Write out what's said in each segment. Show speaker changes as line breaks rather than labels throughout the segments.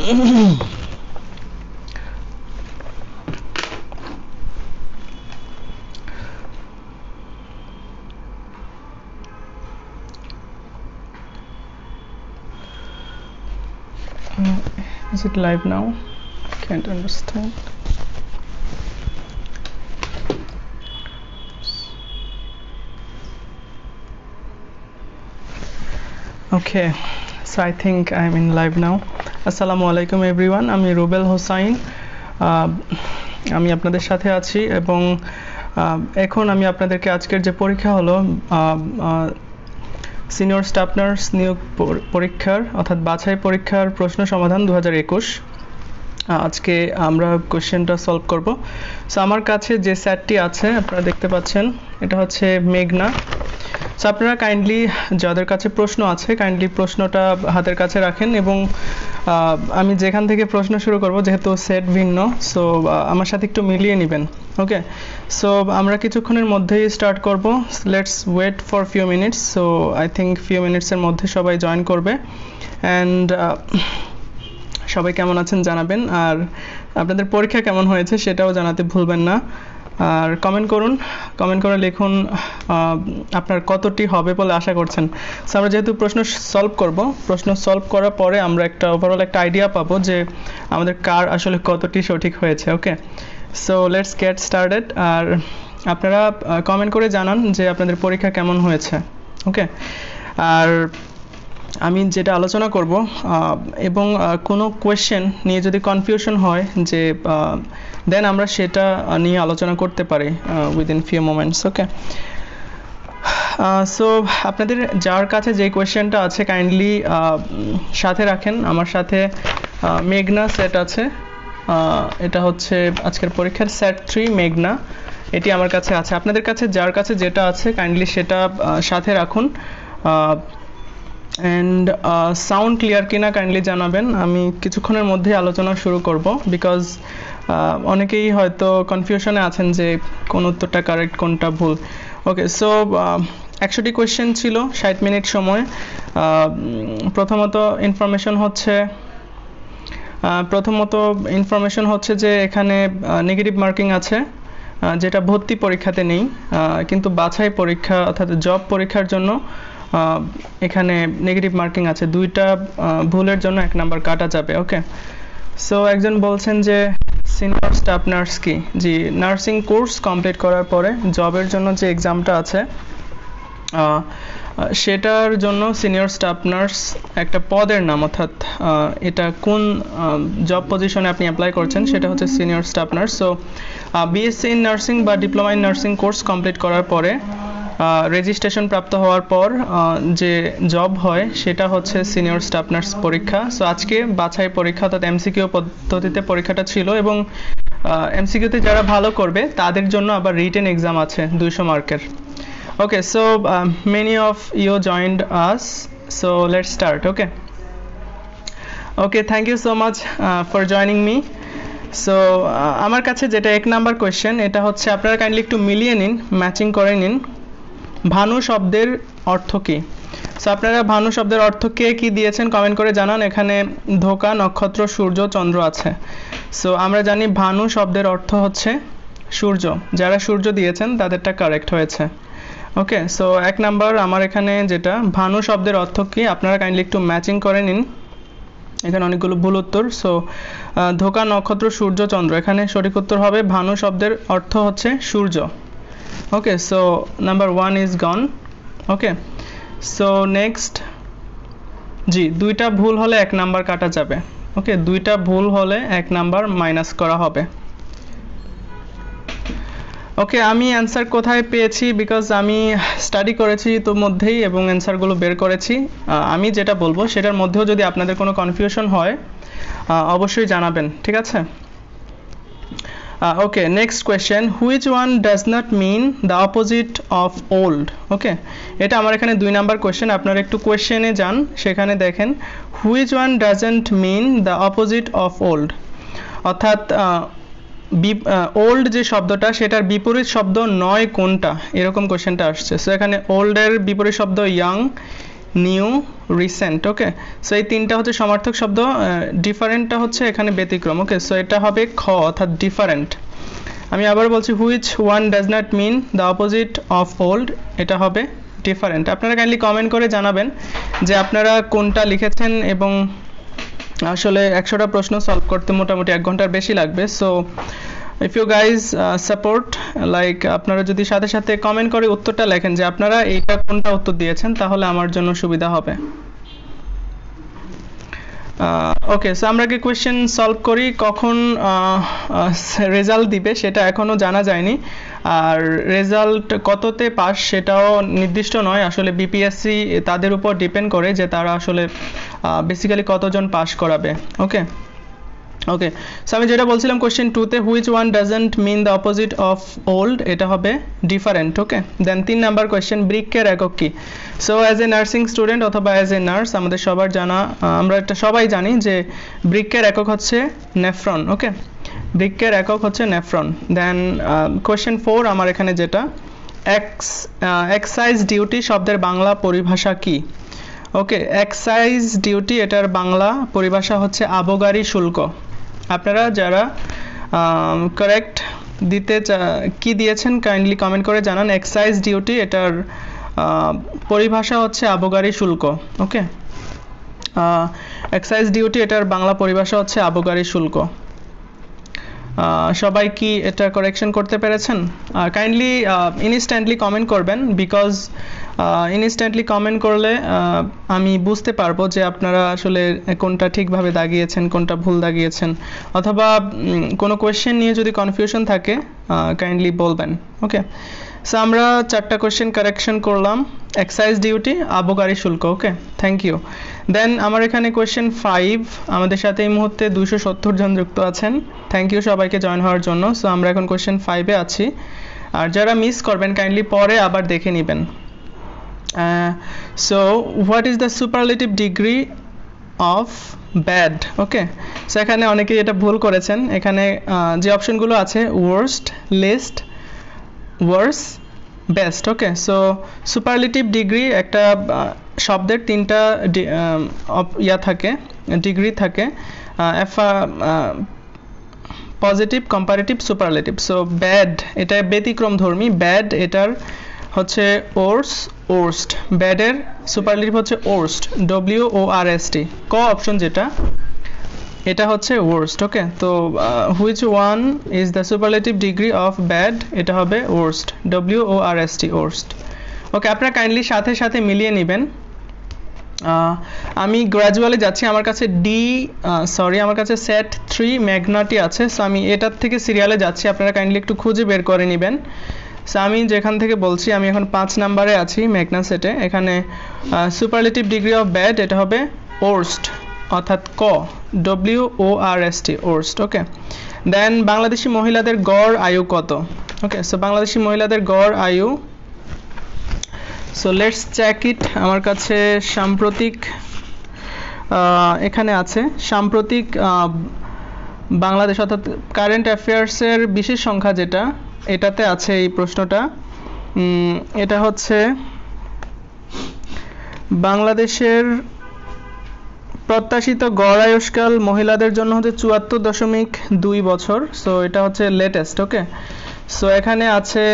Is it live now? Can't understand. Okay, so I think I'm in live now. Assalamu alaikum everyone. আমি রুবেল হোসাইন, আমি আপনাদের সাথে আছি এবং এখন আমি আপনাদেরকে আজকের যে পরীক্ষা হলো সিনিয়র স্টাফ নার্স নিয়োগ পরীক্ষার অর্থাৎ বাছাই পরীক্ষার প্রশ্ন সমাধান 2021 আজকে আমরা কোশ্চেনটা সলভ করব। সো আমার কাছে যে সেটটি আছে আপনারা দেখতে পাচ্ছেন, এটা হচ্ছে মেঘনা। সো আপনারা কাইন্ডলি যাদের কাছে প্রশ্ন আছে কাইন্ডলি প্রশ্নটা হাতের কাছে রাখেন এবং আমি যেখান থেকে প্রশ্ন শুরু করব যেহেতু সেট ভিন্ন, সো আমার সাথে একটু মিলিয়ে নেবেন। ওকে, সো আমরা কিছুক্ষণের মধ্যেই স্টার্ট করব। Let's wait for few minutes. So I think few মিনিটসের মধ্যে সবাই জয়েন করবে অ্যান্ড সবাই কেমন আছেন জানাবেন, আর আপনাদের পরীক্ষা কেমন হয়েছে সেটাও জানাতে ভুলবেন না। আর কমেন্ট করুন, কমেন্ট করে লিখুন আপনার কতটি হবে বলে আশা করছেন। সো আমরা যেহেতু প্রশ্ন সলভ করব, প্রশ্ন সলভ করার পরে আমরা একটা ওভারঅল একটা আইডিয়া পাবো যে আমাদের কার আসলে কতটি সঠিক হয়েছে। ওকে, সো লেটস গেট স্টার্টেড। আর আপনারা কমেন্ট করে জানান যে আপনাদের পরীক্ষা কেমন হয়েছে। ওকে, আর আমি যেটা আলোচনা করব এবং কোনো কোয়েশ্চেন নিয়ে যদি কনফিউশন হয় যে দেন আমরা সেটা নিয়ে আলোচনা করতে পারি উইদিন ফিউ মোমেন্টস। ওকে, সো আপনাদের যার কাছে যে কোয়েশ্চেনটা আছে কাইন্ডলি সাথে রাখেন। আমার সাথে মেঘনা সেট আছে, এটা হচ্ছে আজকের পরীক্ষার সেট 3 মেঘনা, এটি আমার কাছে আছে। আপনাদের কাছে যার কাছে যেটা আছে কাইন্ডলি সেটা সাথে রাখুন অ্যান্ড সাউন্ড ক্লিয়ার কিনা কাইন্ডলি জানাবেন। আমি কিছুক্ষণের মধ্যে আলোচনা শুরু করব বিকজ অনেকেই হয়তো কনফিউশনে আছেন যে কোন উত্তরটা কারেক্ট কোনটা ভুল। ওকে, সো 100টি কোয়েশ্চেন ছিল, 60 মিনিট সময়। প্রথমত ইনফরমেশন হচ্ছে যে এখানে নেগেটিভ মার্কিং আছে যেটা ভর্তি পরীক্ষাতে নেই, কিন্তু বাছাই পরীক্ষা অর্থাৎ জব পরীক্ষার জন্য এখানে নেগেটিভ মার্কিং আছে। 2টা ভুলের জন্য 1 নাম্বার কাটা যাবে। ওকে, সো একজন বলছেন যে সিনিয়র স্টাফ নার্স কি? জি, নার্সিং কোর্স কমপ্লিট করার পরে জবের জন্য যে এক্সামটা আছে সেটার জন্য সিনিয়র স্টাফ নার্স একটা পদের নাম, অর্থাৎ এটা কোন জব পজিশনে আপনি অ্যাপ্লাই করছেন সেটা হচ্ছে senior staff nurse. So BSc in nursing বা diploma in nursing course complete করার পরে রেজিস্ট্রেশন প্রাপ্ত হওয়ার পর যে জব হয় সেটা হচ্ছে সিনিয়র স্টাফ নার্স পরীক্ষা। সো আজকে বাছাই পরীক্ষা অর্থাৎ এমসিকিউ পদ্ধতিতে পরীক্ষাটা ছিল এবং এমসিকিউতে যারা ভালো করবে তাদের জন্য আবার রিটেন এক্সাম আছে 200 মার্কের। Okay, so many of you joined us, so let's start. Okay, thank you so much for joining me. So আমার কাছে যেটা 1 নাম্বার কোয়েশ্চেন, এটা হচ্ছে আপনারা কাইন্ডলি একটু মিলিয়ে নিন, ম্যাচিং করে নিন। ভানু শব্দের অর্থ কী? সো আপনারা ভানু শব্দের অর্থ কে কি দিয়েছেন কমেন্ট করে জানান। এখানে ধোকা, নক্ষত্র, সূর্য, চন্দ্র আছে। সো আমরা জানি ভানু শব্দের অর্থ হচ্ছে সূর্য। যারা সূর্য দিয়েছেন তাদেরটা কারেক্ট হয়েছে। ওকে, সো 1 নাম্বার আমার এখানে যেটা ভানু শব্দের অর্থ কি আপনারা কাইন্ডলি একটু ম্যাচিং করে নিন। এখানে অনেকগুলো ভুল উত্তর। সো ধোকা, নক্ষত্র, সূর্য, চন্দ্র, এখানে সঠিক উত্তর হবে ভানু শব্দের অর্থ হচ্ছে সূর্য। Okay, so number 1 is gone. Okay, so next, জি 2টা ভুল হলে 1 নাম্বার কাটা যাবে। ওকে, 2টা ভুল হলে 1 নাম্বার মাইনাস করা হবে। ওকে, আমি অ্যান্সার কোথায় পেয়েছি বিকজ আমি স্টাডি করেছি ইতোমধ্যেই এবং অ্যান্সারগুলো বের করেছি। আমি যেটা বলবো সেটার মধ্যেও যদি আপনাদের কোনো কনফিউশন হয় অবশ্যই জানাবেন, ঠিক আছে? Okay, next question, which one does not mean the opposite of old? Okay, এটা আমার এখানে 2 নাম্বার কোয়েশ্চেন। আপনারা একটু কোয়েশ্চেনে যান, সেখানে দেখেন which one doesn't mean the opposite of old, অর্থাৎ ওল্ড যে শব্দটা সেটার বিপরীত শব্দ নয় কোনটা, এরকম কোয়েশ্চেনটা আসছে। সো এখানে ওল্ডের বিপরীত শব্দ ইয়াং, নিউ, রিসেন্ট। ওকে, সো এই তিনটা হচ্ছে সমার্থক শব্দ, ডিফারেন্টটা হচ্ছে এখানে ব্যতিক্রম। ওকে, সো এটা হবে খ অর্থাৎ ডিফারেন্ট। আমি আবার বলছি, which one does not mean the opposite of old, এটা হবে ডিফারেন্ট। আপনারা কাইন্ডলি কমেন্ট করে জানাবেন যে আপনারা কোনটা লিখেছেন, এবং আসলে 100টা প্রশ্ন সলভ করতে মোটামুটি 1 ঘন্টার বেশি লাগবে। So if you guys support, like আপনারা যদি সাথে সাথে কমেন্ট করে উত্তরটা লেখেন যে আপনারা এইটা কোনটা উত্তর দিয়েছেন, তাহলে আমার জন্য সুবিধা হবে। ওকে, সো আমরা কি কোয়েশ্চেন সলভ করি, কখন রেজাল্ট দিবে সেটা এখনও জানা যায়নি, আর রেজাল্ট কততে পাস সেটাও নির্দিষ্ট নয়। আসলে বিপিএসসি তাদের উপর ডিপেন্ড করে যে তারা আসলে বেসিক্যালি কতজন পাস করাবে। ওকে ওকে, সো আমি যেটা বলছিলাম কোয়েশ্চেন 2তে, which one doesn't mean the opposite of old, এটা হবে different. Okay, then 3 number question, বৃক্কের একক কি? So as a nursing student অথবা অ্যাজ এ নার্স আমাদের সবার জানা, আমরা এটা সবাই জানি যে বৃক্কের একক হচ্ছে নেফ্রন। ওকে, বৃক্কের একক হচ্ছে নেফ্রন। দেন কোয়েশ্চেন 4 আমার এখানে যেটা, এক্সাইজ ডিউটি শব্দের বাংলা পরিভাষা কি? ওকে, এক্সাইজ ডিউটি এটার বাংলা পরিভাষা হচ্ছে আবগারি শুল্ক। আপনারা যারা কারেক্ট কি দিয়েছেন কাইন্ডলি কমেন্ট করে জানান। এক্সাইজ ডিউটি এটার পরিভাষা হচ্ছে আবগারি শুল্ক। ওকে, এক্সাইজ ডিউটি এটার বাংলা পরিভাষা হচ্ছে আবগারি শুল্ক। সবাই কি এটা কারেকশন করতে পেরেছেন? কাইন্ডলি ইনস্ট্যান্টলি কমেন্ট করবেন, বিকজ ইনস্ট্যান্টলি কমেন্ট করলে আমি বুঝতে পারবো যে আপনারা আসলে কোনটা ঠিকভাবে দাগিয়েছেন, কোনটা ভুল দাগিয়েছেন, অথবা কোনো কোয়েশ্চেন নিয়ে যদি কনফিউশন থাকে কাইন্ডলি বলবেন। ওকে, সো আমরা 4টা কোয়েশ্চেন কারেকশন করলাম, এক্সাইজ ডিউটি, আবগারি শুল্ক। ওকে, থ্যাংক ইউ। দেন আমার এখানে কোয়েশ্চেন 5, আমাদের সাথে এই মুহূর্তে 270 জন যুক্ত আছেন। থ্যাংক ইউ সবাইকে জয়েন হওয়ার জন্য। সো আমরা এখন কোয়েশ্চেন 5-এ আছি, আর যারা মিস করবেন কাইন্ডলি পরে আবার দেখে নেবেন। So what is the superlative degree of bad? Okay, so এখানে অনেকেই এটা ভুল করেছেন। এখানে যে অপশনগুলো আছে, ওয়ার্স্ট, লিস্ট, ওয়ার্স, বেস্ট। ওকে, সো সুপারলেটিভ ডিগ্রি একটা শব্দের 3টা থাকে, ডিগ্রি থাকে, positive, comparative, superlative. So bad এটা ব্যতিক্রমধর্মী, ব্যাড এটার হচ্ছে ওর্স্ট, ব্যাডের সুপারলেটিভ হচ্ছে ওর্স্ট, WORST। ক অপশন যেটা, এটা হচ্ছে ওর্স্ট। ওকে, তো which one is the superlative degree of bad, এটা হবে ওর্স্ট, WORST, ওর্স্ট। ওকে, আপনারা কাইন্ডলি সাথে সাথে মিলিয়ে নেবেন। আমি গ্র্যাজুয়ালি যাচ্ছি, আমার কাছে আমার কাছে সেট 3 ম্যাগনাটি আছে। সো আমি এটার থেকে সিরিয়ালে যাচ্ছি, আপনারা কাইন্ডলি একটু খুঁজে বের করে নেবেন। সো আমি যেখান থেকে বলছি, আমি এখন 5 নাম্বারে আছি ম্যাগনা সেটে। এখানে সুপারলেটিভ ডিগ্রি অফ ব্যাড এটা হবে ওর্স্ট, অর্থাৎ ক, WORST, ওর্স্ট। ওকে, দেন বাংলাদেশি মহিলাদের গড় আয়ু কত? ওকে, সো বাংলাদেশি মহিলাদের গড় আয়ু, সো লেটস চেক ইট। আমার কাছে সাম্প্রতিক এখানে আছে সাম্প্রতিক বাংলাদেশ অর্থাৎ কারেন্ট অ্যাফেয়ার্সের বিশেষ সংখ্যা যেটা, এটাতে আছে এই প্রশ্নটা। এটা হচ্ছে বাংলাদেশের প্রত্যাশিত গড় আয়ুষ্কাল মহিলাদের জন্য হচ্ছে 74.2 বছর। সো এটা হচ্ছে লেটেস্ট। ওকে, সো এখানে আছে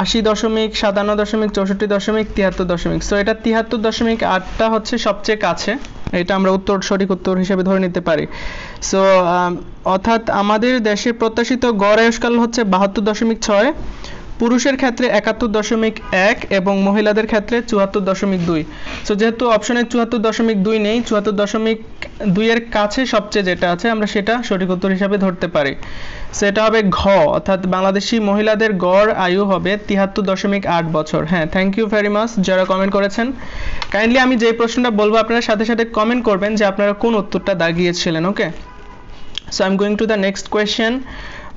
80.57, 64.73। সো এটা 73.8টা হচ্ছে সবচেয়ে কাছে, এটা আমরা সঠিক উত্তর হিসেবে ধরে নিতে পারি। সো অর্থাৎ আমাদের দেশের প্রত্যাশিত গড় আয়ুষ্কাল হচ্ছে 72.6, পুরুষের ক্ষেত্রে 71.1 এবং মহিলাদের ক্ষেত্রে 74.2। সো যেহেতু অপশনে 74.2 নেই, 74.2 এর কাছে সবচেয়ে যেটা আছে আমরা সেটা সঠিক উত্তর হিসাবে ধরতে পারি। সেটা হবে ঘ, অর্থাৎ বাংলাদেশি মহিলাদের গড় আয়ু হবে 73.8 বছর। হ্যাঁ, থ্যাংক ইউ ভেরি মাচ যারা কমেন্ট করেছেন। কাইন্ডলি আমি যে প্রশ্নটা বলবো আপনারা সাথে সাথে কমেন্ট করবেন যে আপনারা কোন উত্তরটা দাগিয়েছিলেন। Okay, so I am going to the next question.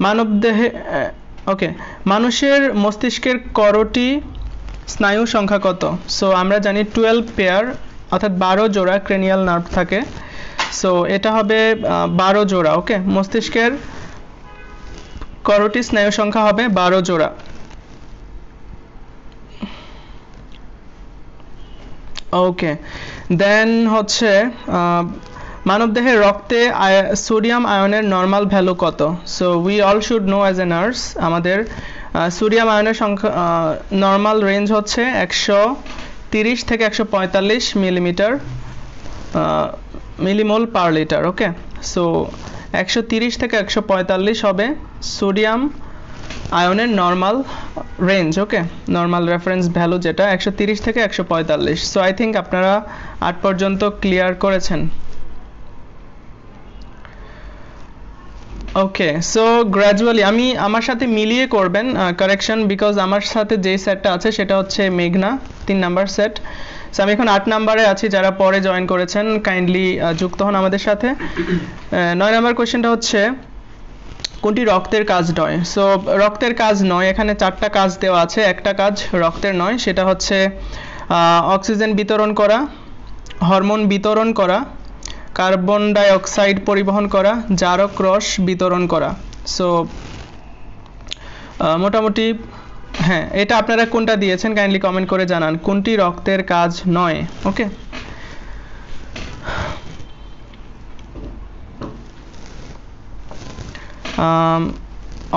মানবদেহে ওকে, মানুষের মস্তিষ্কের করোটি স্নায়ু সংখ্যা কত? সো আমরা জানি 12 পেয়ার, অর্থাৎ 12 জোড়া ক্রেনিয়াল নার্ভ থাকে। সো এটা হবে 12 জোড়া। ওকে, মস্তিষ্কের করোটি স্নায়ু সংখ্যা হবে 12 জোড়া। ওকে, দেন হচ্ছে মানবদেহের রক্তে সোডিয়াম আয়নের নর্মাল ভ্যালু কত? So we all should know as a nurse, আমাদের সোডিয়াম আয়নের সংখ্যা নর্মাল রেঞ্জ হচ্ছে 130 থেকে 145 মিলিমিটার মিলিমোল পার লিটার। ওকে, সো 130 থেকে 145 হবে সোডিয়াম আয়নের নর্মাল রেঞ্জ। ওকে, নর্মাল রেফারেন্স ভ্যালু যেটা 130 থেকে 145। সো আই থিঙ্ক আপনারা 8 পর্যন্ত ক্লিয়ার করেছেন। ওকে, সো গ্র্যাজুয়ালি আমি আমার সাথে মিলিয়ে করবেন কারেকশন, বিকজ আমার সাথে যেই সেটটা আছে সেটা হচ্ছে মেঘনা 3 নাম্বার সেট। সো আমি এখন 8 নাম্বারে আছি, যারা পরে জয়েন করেছেন কাইন্ডলি যুক্ত হন আমাদের সাথে। 9 নাম্বার কোয়েশ্চেনটা হচ্ছে কোনটি রক্তের কাজ নয়? সো রক্তের কাজ নয়, এখানে 4টা কাজ দেওয়া আছে, একটা কাজ রক্তের নয়, সেটা হচ্ছে অক্সিজেন বিতরণ করা, হরমোন বিতরণ করা, কার্বন ডাই অক্সাইড পরিবহন করা, জারক রস বিতরণ করা। সো মোটামুটি হ্যাঁ, এটা আপনারা কোনটা দিয়েছেন কাইন্ডলি কমেন্ট করে জানান, কোনটি রক্তের কাজ নয়। ওকে,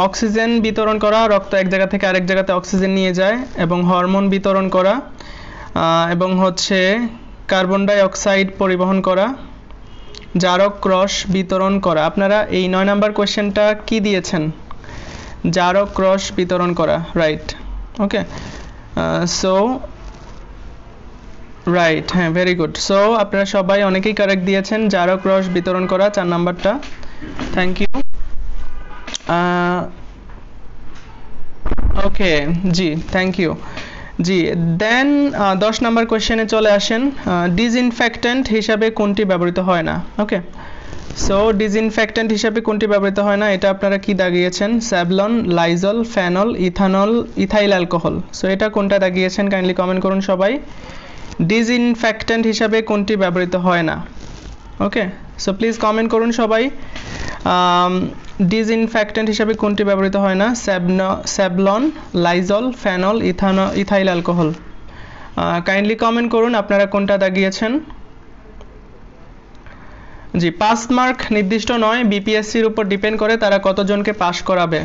অক্সিজেন বিতরণ করা, রক্ত এক জায়গা থেকে আরেক জায়গাতে অক্সিজেন নিয়ে যায়, এবং হরমোন বিতরণ করা, এবং হচ্ছে কার্বন ডাই অক্সাইড পরিবহন করা, জারক রস বিতরণ করা। আপনারা এই 9 নাম্বার কোয়েশ্চেনটা কি দিয়েছেন? জারক রস বিতরণ করা, রাইট। ওকে, সো রাইট, হ্যাঁ, ভেরি গুড। সো আপনারা সবাই অনেকেই কারেক্ট দিয়েছেন, জারক রস বিতরণ করা 4 নাম্বারটা। Thank you. ওকে, জি, থ্যাংক ইউ। জি, দেন 10 নাম্বার কোয়েশ্চেনে চলে আসেন। ডিসইনফেক্ট্যান্ট হিসাবে কোনটি ব্যবহৃত হয় না? ওকে, সো ডিসইনফেক্ট্যান্ট হিসাবে কোনটি ব্যবহৃত হয় না, এটা আপনারা কি দাগিয়েছেন? Savlon, Lysol, phenol, ethanol, ethyl alcohol. So এটা কোনটা দাগিয়েছেন কাইন্ডলি কমেন্ট করুন সবাই। ডিসইনফেক্ট্যান্ট হিসাবে কোনটি ব্যবহৃত হয় না? ওকে, সো প্লিজ কমেন্ট করুন সবাই। ডিসইনফেক্ট্যান্ট হিসাবে কোনটি ব্যবহৃত হয় না? Savlon, Lysol, phenol, ethyl alcohol. Kindly comment করুন আপনারা কোনটা দাগিয়েছেন। জি, পাস মার্ক নির্দিষ্ট নয়, বিপিএসসির উপর ডিপেন্ড করে তারা কতজনকে পাস করাবে,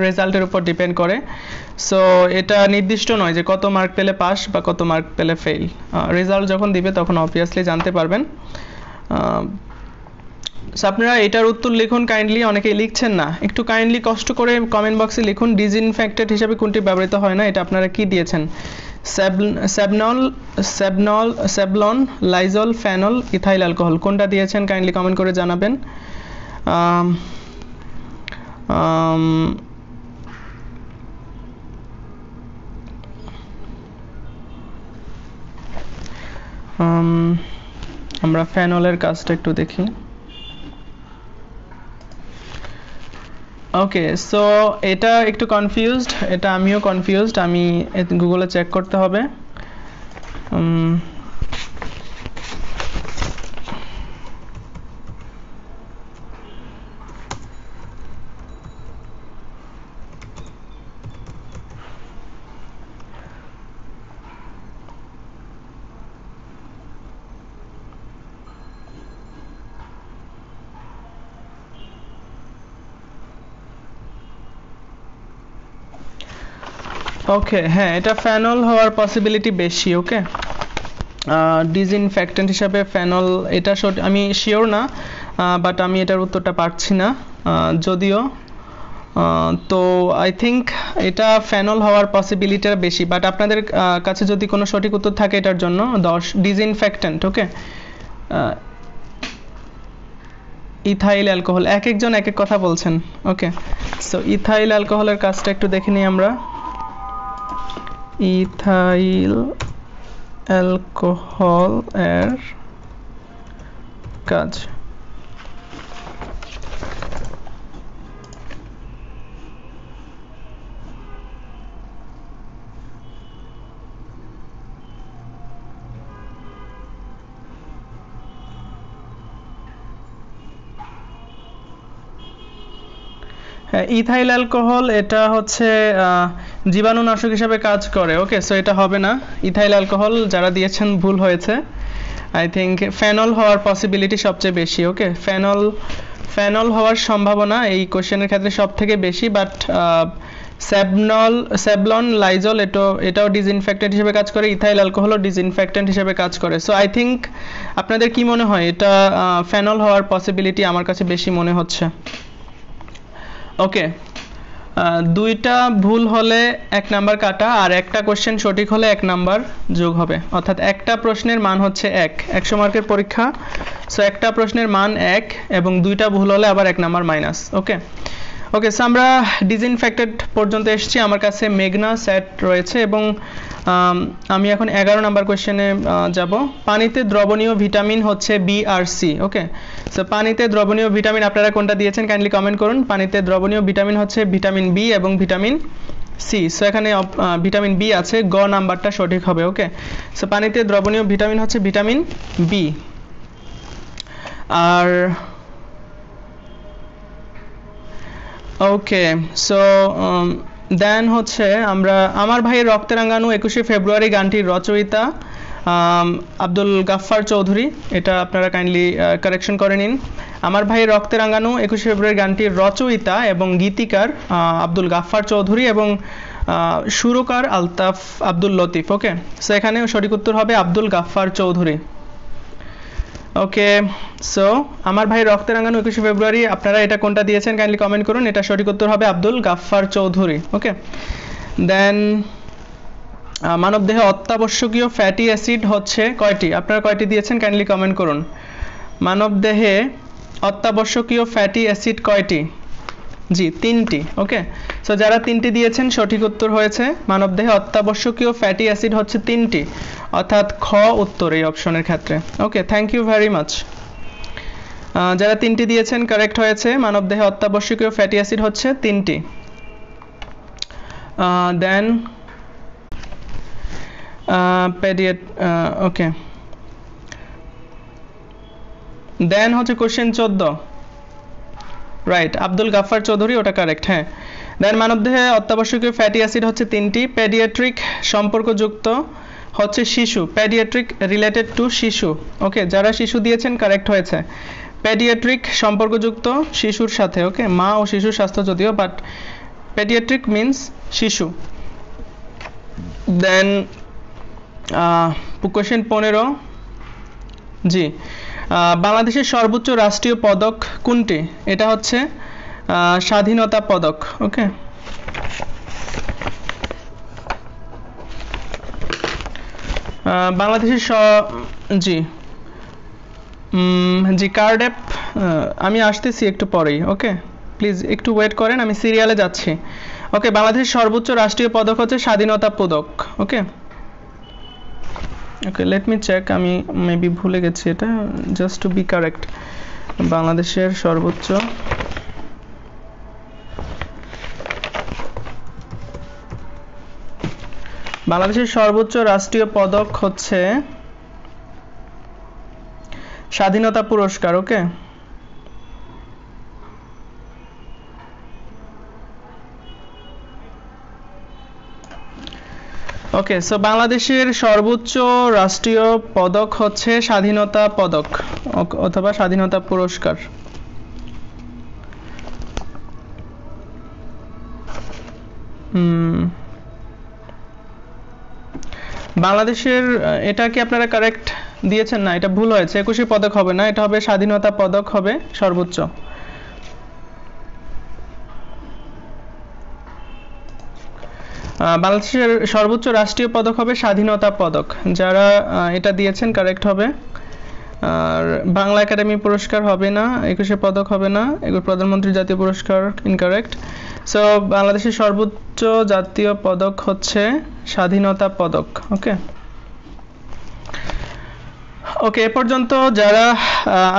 রেজাল্টের উপর ডিপেন্ড করে। সো এটা নির্দিষ্ট নয় যে কত মার্ক পেলে পাস বা কত মার্ক পেলে ফেল। রেজাল্ট যখন দিবে তখন অবভিয়াসলি জানতে পারবেন। সো আপনারা এটার উত্তর লিখুন কাইন্ডলি, অনেকেই লিখছেন না, একটু কাইন্ডলি কষ্ট করে কমেন্ট বক্সে লিখুন ডিসইনফেক্টেড হিসাবে কোনটি ব্যবহৃত হয় না, এটা আপনারা কি দিয়েছেন? Savlon, Lysol, phenol, ethyl alcohol, কোনটা দিয়েছেন কাইন্ডলি কমেন্ট করে জানাবেন। আমরা ফেনলের কাজটা একটু দেখি। ওকে, সো এটা একটু কনফিউজড, এটা আমিও কনফিউজড, আমি গুগলে চেক করতে হবে। ওকে, হ্যাঁ, এটা ফেনল হওয়ার পসিবিলিটি বেশি। ওকে, ডিসইনফেক্ট্যান্ট হিসাবে ফেনল, এটা আমি শিওর না, বাট আমি এটার উত্তরটা পারছি না যদিও। তো আই থিঙ্ক এটা ফেনল হওয়ার পসিবিলিটিটা বেশি, বাট আপনাদের কাছে যদি কোনো সঠিক উত্তর থাকে এটার জন্য 10। ডিসইনফেক্ট্যান্ট, ওকে, ইথাইল অ্যালকোহল, এক একজন এক এক কথা বলছেন। ওকে, সো ইথাইল অ্যালকোহলের কাজটা একটু দেখে নিই আমরা। ইথাইল অ্যালকোহল এর কাজ, ইথাইল অ্যালকোহল এটা হচ্ছে জীবাণুনাশক হিসেবে কাজ করে। ওকে, সো এটা হবে না। ইথাইল অ্যালকোহল যারা দিয়েছেন ভুল হয়েছে। আই থিঙ্ক ফেনল হওয়ার পসিবিলিটি সবচেয়ে বেশি। ওকে, ফেনল হওয়ার সম্ভাবনা এই কোশ্চেনের ক্ষেত্রে সব থেকে বেশি, বাট স্যাভলন, লাইজল এটাও ডিসইনফেক্টেন্ট হিসেবে কাজ করে, ইথাইল অ্যালকোহলও ডিসইনফেক্টেন্ট হিসেবে কাজ করে। সো আই থিঙ্ক আপনাদের কি মনে হয়, এটা ফেনল হওয়ার পসিবিলিটি আমার কাছে বেশি মনে হচ্ছে। ওকে, দুইটা ভুল হলে 1 নাম্বার কাটা, আর একটা কোশ্চেন সঠিক হলে 1 নাম্বার যোগ হবে, অর্থাৎ একটা প্রশ্নের মান হচ্ছে 1। 100 মার্কের পরীক্ষা, সো একটা প্রশ্নের মান 1 এবং দুইটা ভুল হলে আবার 1 নাম্বার মাইনাস। ওকে, সো আমরা ডিসইনফেক্টেড পর্যন্ত এসেছি। আমার কাছে মেঘনা সেট রয়েছে এবং আমি এখন 11 নাম্বার কোশ্চেনে যাব। পানিতে দ্রবণীয় ভিটামিন হচ্ছে বি আর সি। ওকে, সো পানিতে দ্রবণীয় ভিটামিন আপনারা কোনটা দিয়েছেন কাইন্ডলি কমেন্ট করুন। পানিতে দ্রবণীয় ভিটামিন হচ্ছে ভিটামিন বি এবং ভিটামিন সি। সো এখানে ভিটামিন বি আছে, গ নাম্বারটা সঠিক হবে। ওকে, সো পানিতে দ্রবণীয় ভিটামিন হচ্ছে ভিটামিন বি। আর ওকে, সো দেন হচ্ছে আমরা আমার ভাইয়ের রক্তে রাঙানো 21শে ফেব্রুয়ারি গানটির রচয়িতা আব্দুল গাফফার চৌধুরী। এটা আপনারা কাইন্ডলি কারেকশন করে নিন। আমার ভাইয়ের রক্তে রাঙানো 21শে ফেব্রুয়ারি গানটির রচয়িতা এবং গীতিকার আব্দুল গাফফার চৌধুরী এবং সুরকার আলতাফ আব্দুল লতিফ। ওকে, সো এখানে সঠিক উত্তর হবে আব্দুল গাফফার চৌধুরী। ওকে, সো আমার ভাই রক্তে রাঙানো 21শে ফেব্রুয়ারি, আপনারা এটা কোনটা দিয়েছেন কাইন্ডলি কমেন্ট করুন। এটা সঠিক উত্তর হবে আব্দুল গাফফার চৌধুরী। ওকে, দেন মানবদেহে অত্যাবশ্যকীয় ফ্যাটি অ্যাসিড হচ্ছে কয়টি? আপনারা কয়টি দিয়েছেন কাইন্ডলি কমেন্ট করুন। মানবদেহে অত্যাবশ্যকীয় ফ্যাটি অ্যাসিড কয়টি? জি, 3টি। ওকে, সো যারা 3টি দিয়েছেন সঠিক উত্তর হয়েছে মানবদেহে অত্যাবশ্যকীয় ফ্যাটি অ্যাসিড হচ্ছে 3টি, অর্থাৎ খ উত্তর এই অপশনের ক্ষেত্রে। ওকে, থ্যাংক ইউ ভেরি মাচ। যারা 3টি দিয়েছেন কারেক্ট হয়েছে, মানবদেহে অত্যাবশ্যকীয় ফ্যাটি অ্যাসিড হচ্ছে 3টি। দেন ওকে, দেন হচ্ছে কোশ্চেন 14, রাইট, আব্দুল গাফফার চৌধুরী, ওটা কারেক্ট। হ্যাঁ, দেন মানবদেহে অত্যাবশ্যকীয় ফ্যাটি অ্যাসিড হচ্ছে 3টি। পেডিয়াট্রিক সম্পর্কযুক্ত হচ্ছে শিশু, পেডিয়াট্রিক রিলেটেড টু শিশু। ওকে, যারা শিশু দিয়েছেন কারেক্ট হয়েছে, পেডিয়াট্রিক সম্পর্কযুক্ত শিশুর সাথে। ওকে, মা ও শিশুর স্বাস্থ্য যদিও, বাট পেডিয়াট্রিক মিন্স শিশু। দেন কোশ্চেন 15, জি, বাংলাদেশের সর্বোচ্চ রাষ্ট্রীয় পদক কোনটি? এটা হচ্ছে স্বাধীনতা পদক। ওকে, বাংলাদেশের জি কার্ডেপ, আমি আসতেছি একটু পরেই। ওকে, প্লিজ একটু ওয়েট করেন, আমি সিরিয়ালে যাচ্ছি। ওকে, বাংলাদেশের সর্বোচ্চ রাষ্ট্রীয় পদক হচ্ছে স্বাধীনতা পদক। ওকে, ওকে, লেট মি চেক, আমি মেবি ভুলে গেছি এটা, জাস্ট টু বি কারেক্ট। বাংলাদেশের সর্বোচ্চ রাষ্ট্রীয় পদক হচ্ছে স্বাধীনতা পুরস্কার। ওকে, ওকে, সো বাংলাদেশের সর্বোচ্চ রাষ্ট্রীয় পদক হচ্ছে স্বাধীনতা পদক অথবা স্বাধীনতা পুরস্কার। বাংলাদেশের এটা কি আপনারা কারেক্ট দিয়েছেন? না, এটা ভুল হয়েছে, 21শে পদক হবে না, এটা হবে স্বাধীনতা পদক হবে সর্বোচ্চ। বাংলাদেশের সর্বোচ্চ রাষ্ট্রীয় পদক হবে স্বাধীনতা পদক। যারা এটা দিয়েছেন কারেক্ট হবে। আর বাংলা একাডেমি পুরস্কার হবে না, 21শে পদক হবে না, এগুলো প্রধানমন্ত্রী জাতীয় পুরস্কার, ইনকারেক্ট। সো বাংলাদেশের সর্বোচ্চ জাতীয় পদক হচ্ছে স্বাধীনতা পদক। ওকে, ওকে, এ পর্যন্ত যারা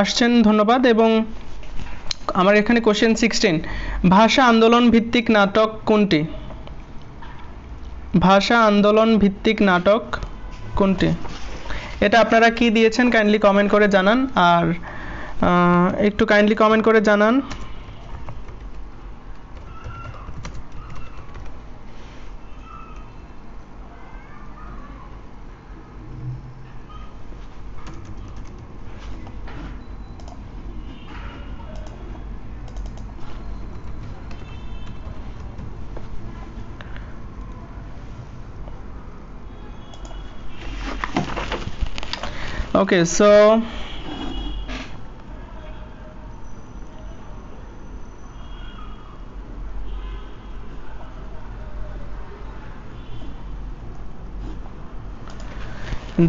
আসছেন ধন্যবাদ। এবং আমার এখানে কোশ্চেন 16, ভাষা আন্দোলন ভিত্তিক নাটক কোনটি? ভাষা আন্দোলন ভিত্তিক নাটক কোনটি? এটা আপনারা কি দিয়েছেন কাইন্ডলি কমেন্ট করে জানান। আর একটু কাইন্ডলি কমেন্ট করে জানান ওকে সো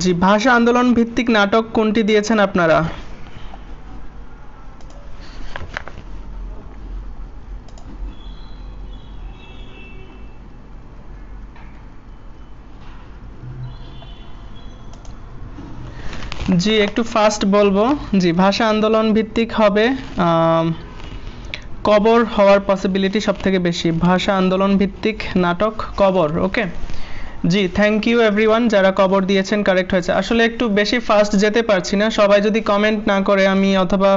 জি ভাষা আন্দোলন ভিত্তিক নাটক কোনটি দিয়েছেন আপনারা? জি একটু ফাস্ট বলবো। জি ভাষা আন্দোলন ভিত্তিক হবে কবর হওয়ার পসিবিলিটি সবথেকে বেশি। ভাষা আন্দোলন ভিত্তিক নাটক কবর। ওকে জি থ্যাংক ইউ এভরিওয়ান যারা কবর দিয়েছেন, কারেক্ট হয়েছে। আসলে একটু বেশি ফাস্ট যেতে পারছি না, সবাই যদি কমেন্ট না করে আমি অথবা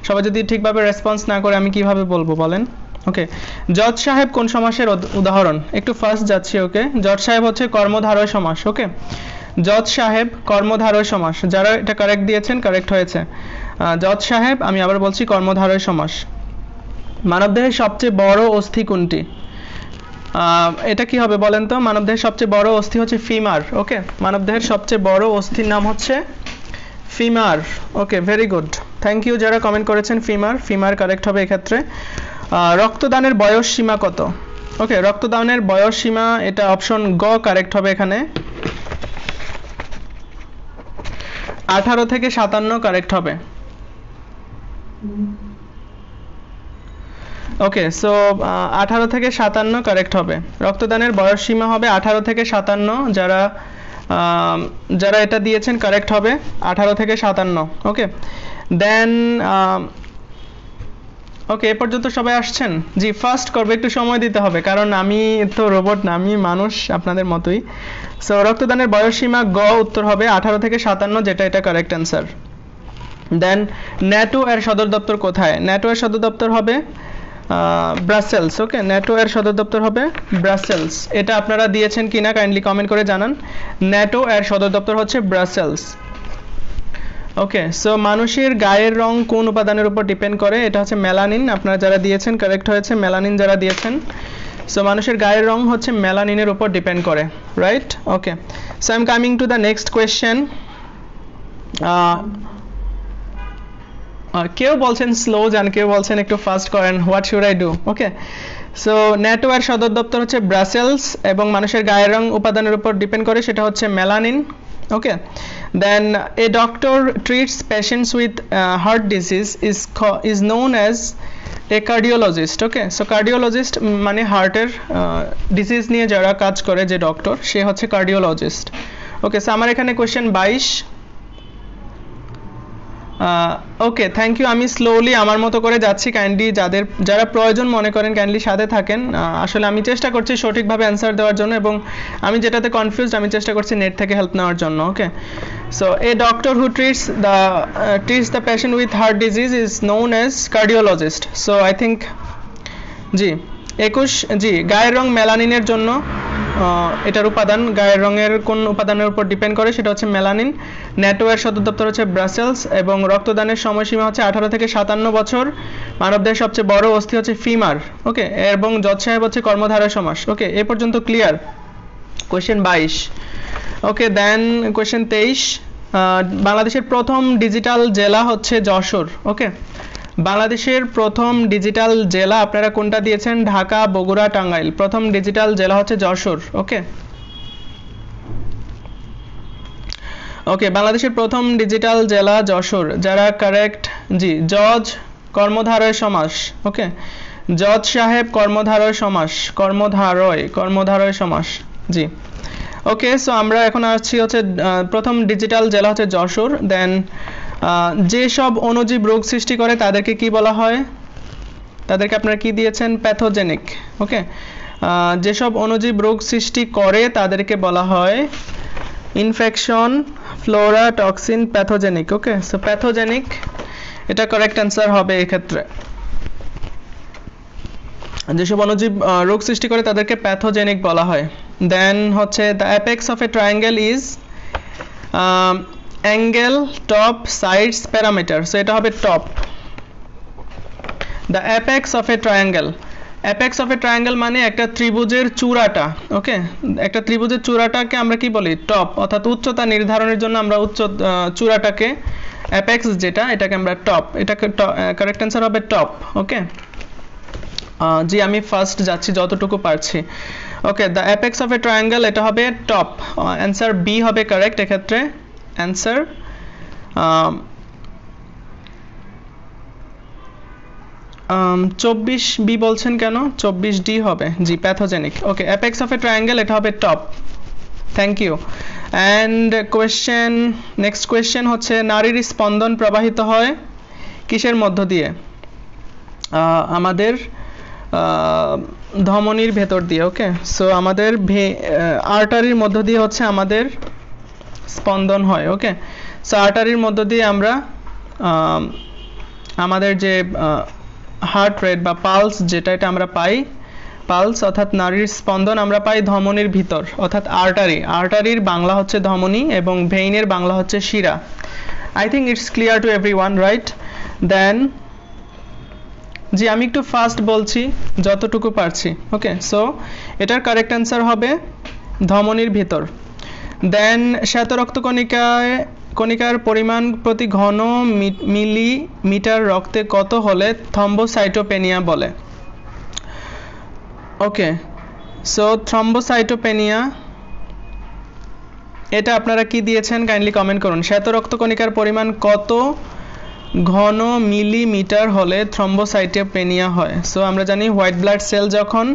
সবাই যদি ঠিকভাবে রেসপন্স না করে আমি কিভাবে বলবো বলেন। ওকে জজ সাহেব কোন সমাসের উদাহরণ? একটু ফাস্ট যাচ্ছি। ওকে জজ সাহেব হচ্ছে কর্মধারয় সমাস। ওকে জজ সাহেব কর্মধারয় সমাস। যারা এটা কারেক্ট দিয়েছেন কারেক্ট হয়েছে। জজ সাহেব, আমি আবার বলছি, কর্মধারয় সমাস। মানবদেহের সবচেয়ে বড় অস্থি কোনটি? এটা কি হবে বলেন তো? মানবদেহের সবচেয়ে বড় অস্থি হচ্ছে ফিমার। ওকে মানবদেহের সবচেয়ে বড় অস্থির নাম হচ্ছে femur. Okay very good, thank you যারা কমেন্ট করেছেন ফিমার। ফিমার কারেক্ট হবে এক্ষেত্রে। রক্তদানের বয়স সীমা কত? ওকে রক্তদানের বয়স সীমা, এটা অপশন গ কারেক্ট হবে এখানে। 18 থেকে 57 কারেক্ট হবে। ওকে সো 18 থেকে 57 কারেক্ট হবে। রক্তদানের বয়স সীমা হবে 18 থেকে 57। যারা এটা দিয়েছেন কারেক্ট হবে 18 থেকে 57। ওকে দেন ওকে এ পর্যন্ত সবাই আসছেন? জি ফাস্ট করবে, একটু সময় দিতে হবে কারণ আমি তো রোবট না, আমি মানুষ আপনাদের মতোই। সো রক্তদানের বয়স সীমা গ উত্তর হবে 18 থেকে 57, যেটা এটা কারেক্ট অ্যান্সার। দেন ন্যাটো এর সদর দপ্তর কোথায়? ন্যাটো এর সদর দপ্তর হবে ব্রাসেলস। ওকে ন্যাটো এর সদর দপ্তর হবে ব্রাসেলস। এটা আপনারা দিয়েছেন কিনা কাইন্ডলি কমেন্ট করে জানান। ন্যাটো এর সদর দপ্তর হচ্ছে ব্রাসেলস। ওকে সো মানুষের গায়ের রং কোন উপাদানের উপর ডিপেন্ড করে? এটা হচ্ছে মেলানিন। আপনারা যারা দিয়েছেন কারেক্ট হয়েছে, মেলানিন যারা দিয়েছেন। সো মানুষের গায়ের রং হচ্ছে মেলানিনের উপর ডিপেন্ড করে, right? Okay so I am coming to the next question. কেউ বলছেন স্লো যান, কেউ বলছেন একটু ফাস্ট করেন, what should I do? Okay so NATO এর সদর দপ্তর হচ্ছে ব্রাসেলস এবং মানুষের গায়ের রং উপাদানের উপর ডিপেন্ড করে, সেটা হচ্ছে melanin. Okay then a doctor treats patients with heart disease is known as a cardiologist. Okay so cardiologist মানে হার্টের ডিজিজ নিয়ে যারা কাজ করে যে ডক্টর, সে হচ্ছে কার্ডিওলজিস্ট। ওকে সো আমার এখানে কোয়েশ্চেন 22। ওকে থ্যাংক ইউ, আমি স্লোলি আমার মতো করে যাচ্ছি, কাইন্ডলি যারা প্রয়োজন মনে করেন কাইন্ডলি সাথে থাকেন। আসলে আমি চেষ্টা করছি সঠিকভাবে অ্যান্সার দেওয়ার জন্য এবং আমি যেটাতে কনফিউজড আমি চেষ্টা করছি নেট থেকে হেল্প নেওয়ার জন্য। Okay so a doctor who treats the patient with heart disease is known as cardiologist. So I think জি 21। জি গায়ের রং মেলানিনের জন্য এটার উপাদান, গায়ের রঙের কোন উপাদানের উপর ডিপেন্ড করে সেটা হচ্ছে মেলানিন। ন্যাটো এর সদর দপ্তর হচ্ছে ব্রাসেলস এবং রক্তদানের সময়সীমা হচ্ছে 18 থেকে 57 বছর। মানবদেহের সবচেয়ে বড় অস্থি হচ্ছে ফিমার। ওকে এবং জজ সাহেব হচ্ছে কর্মধারয় সমাস। ওকে এ পর্যন্ত ক্লিয়ার? কোয়েশ্চেন 22। ওকে দেন কোয়েশ্চেন 23। বাংলাদেশের প্রথম ডিজিটাল জেলা হচ্ছে যশোর। ওকে বাংলাদেশের প্রথম ডিজিটাল জেলা আপনারা কোনটা দিয়েছেন? ঢাকা, বগুড়া, টাঙ্গাইল। প্রথম ডিজিটাল জেলা হচ্ছে যশোর। ওকে ওকে বাংলাদেশের প্রথম ডিজিটাল জেলা যশোর। যারা কারেক্ট, জি জজ কর্মধারয় সমাস। ওকে জজ সাহেব কর্মধারয় সমাস, কর্মধারয় সমাস। জি ওকে সো আমরা এখন আসছি হচ্ছে প্রথম ডিজিটাল জেলা হচ্ছে যশোর। দেন যেসব অণুজীব রোগ সৃষ্টি করে তাদেরকে কি বলা হয়? তাদেরকে আপনারা কি দিয়েছেন? প্যাথোজেনিক। ওকে যেসব অণুজীব রোগ সৃষ্টি করে তাদেরকে বলা হয় infection, Flora, toxin, pathogenic. Okay so pathogenic এটা কারেক্ট অ্যান্সার হবে এক্ষেত্রে। যেসব অণুজীব রোগ সৃষ্টি করে তাদেরকে প্যাথোজেনিক বলা হয়। দেন হচ্ছে the apex of a triangle is angle, top, sides, parameter. So এটা হবে top. The apex of a triangle, apex of a triangle মানে একটা ত্রিভুজের চূড়াটা, ওকে, একটা ত্রিভুজের চূড়াটাকে আমরা কি বলি, টপ, অর্থাৎ উচ্চতা নির্ধারণের জন্য আমরা চূড়াটাকে অ্যাপেক্স যেটা, এটাকে আমরা টপ, এটাকে কারেক্ট অ্যান্সার হবে টপ। ওকে, জি আমি ফার্স্ট যাচ্ছি যতটুকু পারছি। Okay, the apex of a triangle এটা হবে টপ, অ্যান্সার বি হবে কারেক্ট এক্ষেত্রে। অ্যান্সার 24 বি বলছেন কেন, 24 ডি হবে, জি pathogenic. Okay, apex of a triangle এটা হবে top. Thank you. And question, next question হচ্ছে নারীর স্পন্দন প্রবাহিত হয় কিসের মধ্য দিয়ে? আমাদের ধমনীর ভেতর দিয়ে। ওকে, সো আমাদের আর্টারির মধ্য দিয়ে হচ্ছে আমাদের স্পন্দন হয়। ওকে, সো আর্টারির মধ্য দিয়ে আমরা আমাদের যে হার্ট রেট বা পালস যেটা, এটা আমরা পাই, পালস অর্থাৎ নারীর স্পন্দন আমরা পাই ধমনীর ভিতর, অর্থাৎ আর্টারি। আর্টারির বাংলা হচ্ছে ধমনী এবং ভেইনের বাংলা হচ্ছে শিরা। I think it's clear to everyone, right? Then জি আমি একটু ফাস্ট বলছি যতটুকু পারছি। ওকে, সো এটার কারেক্ট অ্যান্সার হবে ধমনীর ভিতর। দেন শ্বেতরক্ত কণিকার পরিমাণ প্রতি ঘন মিলিমিটার রক্তে কত হলে থ্রম্বোসাইটোপেনিয়া বলে? ওকে, সো থ্রম্বোসাইটোপেনিয়া এটা আপনারা কি দিয়েছেন কাইন্ডলি কমেন্ট করুন। শ্বেতরক্ত কণিকার পরিমাণ কত ঘন মিলিমিটার হলে থ্রম্বোসাইটোপেনিয়া হয়? সো আমরা জানি হোয়াইট ব্লাড সেল যখন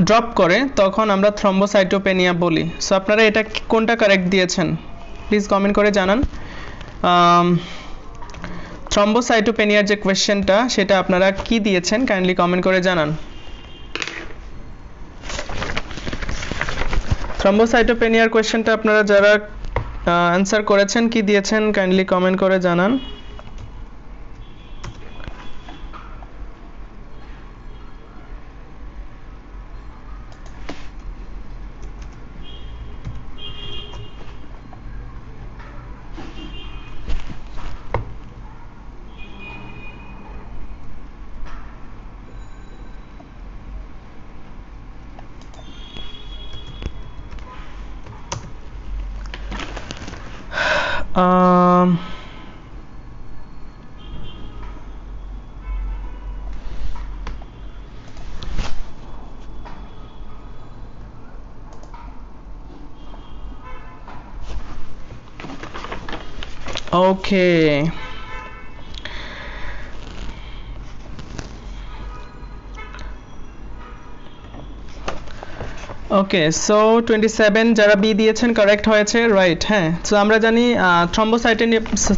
ড্রপ করে তখন আমরা থ্রম্বোসাইটোপেনিয়া বলি। সো আপনারা এটা কোনটা কারেক্ট দিয়েছেন প্লিজ কমেন্ট করে জানান। থ্রম্বোসাইটোপেনিয়ার যে কোয়েশ্চেনটা সেটা আপনারা কি দিয়েছেন কাইন্ডলি কমেন্ট করে জানান। থ্রম্বোসাইটোপেনিয়ার কোয়েশ্চেনটা আপনারা যারা অ্যান্সার করেছেন কি দিয়েছেন কাইন্ডলি কমেন্ট করে জানান। Okay. ওকে, সো 27 যারা বি দিয়েছেন কারেক্ট হয়েছে, রাইট? হ্যাঁ, সো আমরা জানি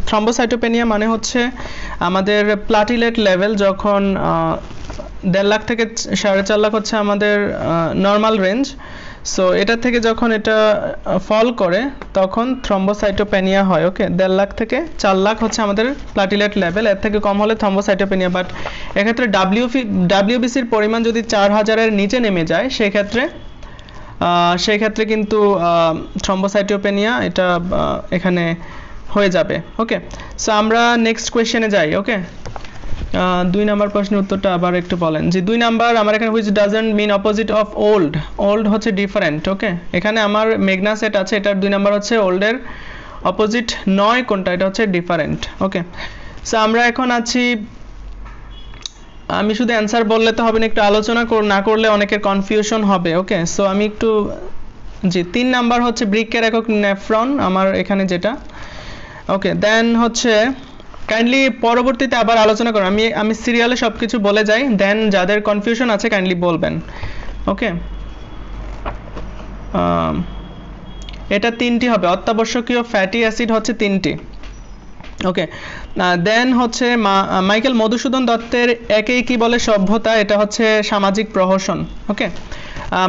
থ্রম্বোসাইটোপেনিয়া মানে হচ্ছে আমাদের প্লাটিলেট লেভেল যখন 1.5 লাখ থেকে 4.5 লাখ হচ্ছে আমাদের নর্মাল রেঞ্জ। সো এটা থেকে যখন এটা ফল করে তখন থ্রম্বোসাইটোপেনিয়া হয়। ওকে, 1.5 লাখ থেকে 4 লাখ হচ্ছে আমাদের প্লাটিলেট লেভেল, এর থেকে কম হলে থ্রম্বোসাইটোপেনিয়া। বাট এক্ষেত্রে ডাব্লিউবিসির পরিমাণ যদি 4000-এর নিচে নেমে যায় সেই ক্ষেত্রে কিন্তু থ্রম্বোসাইটোপেনিয়া এটা এখানে হয়ে যাবে। ওকে, সো আমরা নেক্সট কোয়েশ্চেনে যাই। ওকে, 2 নাম্বার প্রশ্নের উত্তরটা আবার একটু বলেন। যে 2 নাম্বার আমার এখানে which doesn't mean opposite of old. Old হচ্ছে ডিফারেন্ট। ওকে, এখানে আমার মেঘনা সেট আছে, এটার 2 নাম্বার হচ্ছে ওল্ডের অপোজিট নয় কোনটা, এটা হচ্ছে ডিফারেন্ট। ওকে, সো আমরা এখন আছি, আমি শুধু অ্যান্সার বললে তো হবে না, একটু আলোচনা না করলে অনেকের কনফিউশন হবে। ওকে, সো আমি একটু, জি 3 নাম্বার হচ্ছে বৃক্কের একক নেফ্রন আমার এখানে যেটা। ওকে, দেন হচ্ছে কাইন্ডলি পরবর্তীতে আবার আলোচনা করুন, আমি সিরিয়ালে সব কিছু বলে যাই, দেন যাদের কনফিউশন আছে কাইন্ডলি বলবেন। ওকে, এটা 3টি হবে, অত্যাবশ্যকীয় ফ্যাটি অ্যাসিড হচ্ছে 3টি। ওকে, দেন হচ্ছে মাইকেল মধুসূদন দত্তের একেই কি বলে সভ্যতা, এটা হচ্ছে সামাজিক প্রহসন। ওকে,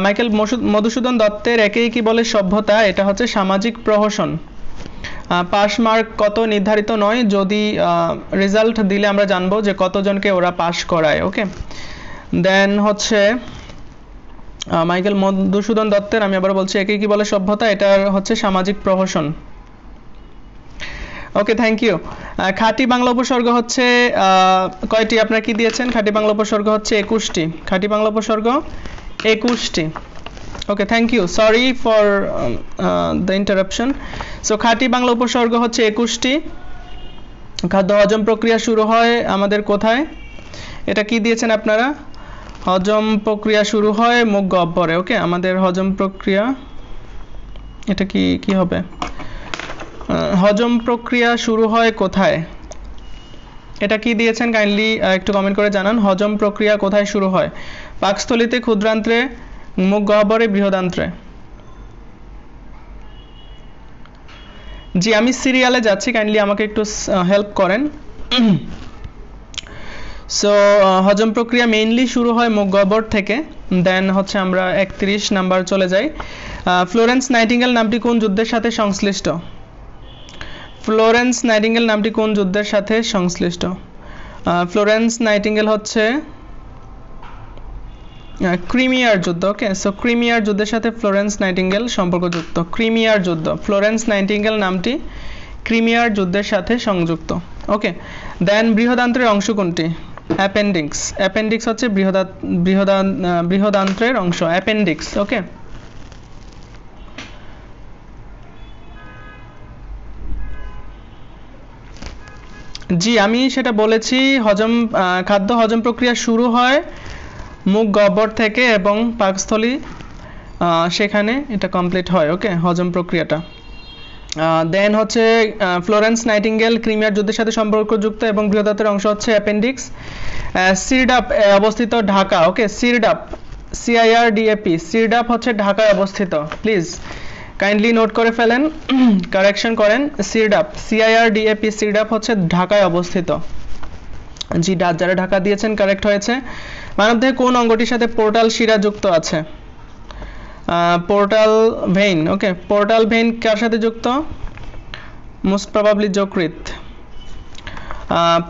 মাইকেল মধুসূদন দত্তের একেই কি বলে সভ্যতা, এটা হচ্ছে সামাজিক প্রহসন। পাস মার্ক কত নির্ধারিত নয়, যদি রেজাল্ট দিলে আমরা জানবো যে কতজনকে ওরা পাস করায়। ওকে, দেন হচ্ছে মাইকেল মধুসূদন দত্তের, আমি আবার বলছি, একেই কি বলে সভ্যতা, এটা হচ্ছে সামাজিক প্রহসন। ওকে, থ্যাংক ইউ। খাঁটি বাংলা উপসর্গ হচ্ছে কয়টি? আপনারা কি দিয়েছেন? খাঁটি বাংলা উপসর্গ হচ্ছে 21টি। খাঁটি বাংলা উপসর্গ 21টি। Okay, thank you, sorry for the interruption. So খাঁটি বাংলা উপসর্গ হচ্ছে 21টি। খাদ্য হজম প্রক্রিয়া শুরু হয় আমাদের কোথায়? এটা কি দিয়েছেন আপনারা? হজম প্রক্রিয়া শুরু হয় মুখ গহ্বরে। ওকে, আমাদের হজম প্রক্রিয়া এটা কি হবে? হজম প্রক্রিয়া শুরু হয় কোথায়? এটা কি দিয়েছেন? কাইন্ডলি একটু কমেন্ট করে জানান। হজম প্রক্রিয়া কোথায় শুরু হয়? পাকস্থলীতে, ক্ষুদ্রান্ত্রে, মুখ গহ্বরে, বৃহদান্ত্রে? জি, আমি সিরিয়ালে যাচ্ছি, কাইন্ডলি আমাকে একটু হেল্প করেন। সো হজম প্রক্রিয়া মেইনলি শুরু হয় মুখ গহ্বর থেকে। দেন হচ্ছে আমরা 31 নাম্বার চলে যাই। ফ্লোরেন্স নাইটিঙ্গেল নামটি কোন যুদ্ধের সাথে সংশ্লিষ্ট? ফ্লোরেন্স নাইটিঙ্গেল নামটি কোন যুদ্ধের সাথে সংশ্লিষ্ট? ফ্লোরেন্স নাইটিঙ্গেল হচ্ছে ক্রিমিয়ার যুদ্ধ। ওকে, সো ক্রিমিয়ার যুদ্ধের সাথে ফ্লোরেন্স নাইটিঙ্গেল সম্পর্কযুক্ত। ক্রিমিয়ার যুদ্ধ, ফ্লোরেন্স নাইটিঙ্গেল নামটি ক্রিমিয়ার যুদ্ধের সাথে সংযুক্ত। ওকে, দেন বৃহদান্ত্রের অংশ কোনটি? অ্যাপেন্ডিক্স। অ্যাপেন্ডিক্স হচ্ছে বৃহদান্ত্রের অংশ, অ্যাপেন্ডিক্স। ওকে, জি আমি সেটা বলেছি। খাদ্য হজম প্রক্রিয়া শুরু হয় মুখ গহ্বর থেকে এবং পাকস্থলী সেখানে এটা কমপ্লিট হয়। ওকে, হজম প্রক্রিয়াটা। দেন হচ্ছে ফ্লোরেন্স নাইটিঙ্গেল ক্রিমিয়ার যুদ্ধের সাথে সম্পর্কযুক্ত এবং বৃহদান্ত্রের অংশ হচ্ছে অ্যাপেন্ডিক্স। সিরডাপ অবস্থিত ঢাকা। ওকে, সিরডাপ, CIRDAP, সিরডাপ হচ্ছে ঢাকায় অবস্থিত। প্লিজ কাইন্ডলি নোট করে ফেলেন, কারেকশন করেন। সিরডাপ, CIRDAP, সিরডাপ হচ্ছে ঢাকায় অবস্থিত। জি, যারা ঢাকা দিয়েছেন কারেক্ট হয়েছে। মানবদেহে কোন অঙ্গটির সাথে পোর্টাল শিরা যুক্ত আছে? Portal vein. Okay, portal vein কার সাথে যুক্ত? মোস্ট প্রবাবলি যকৃৎ।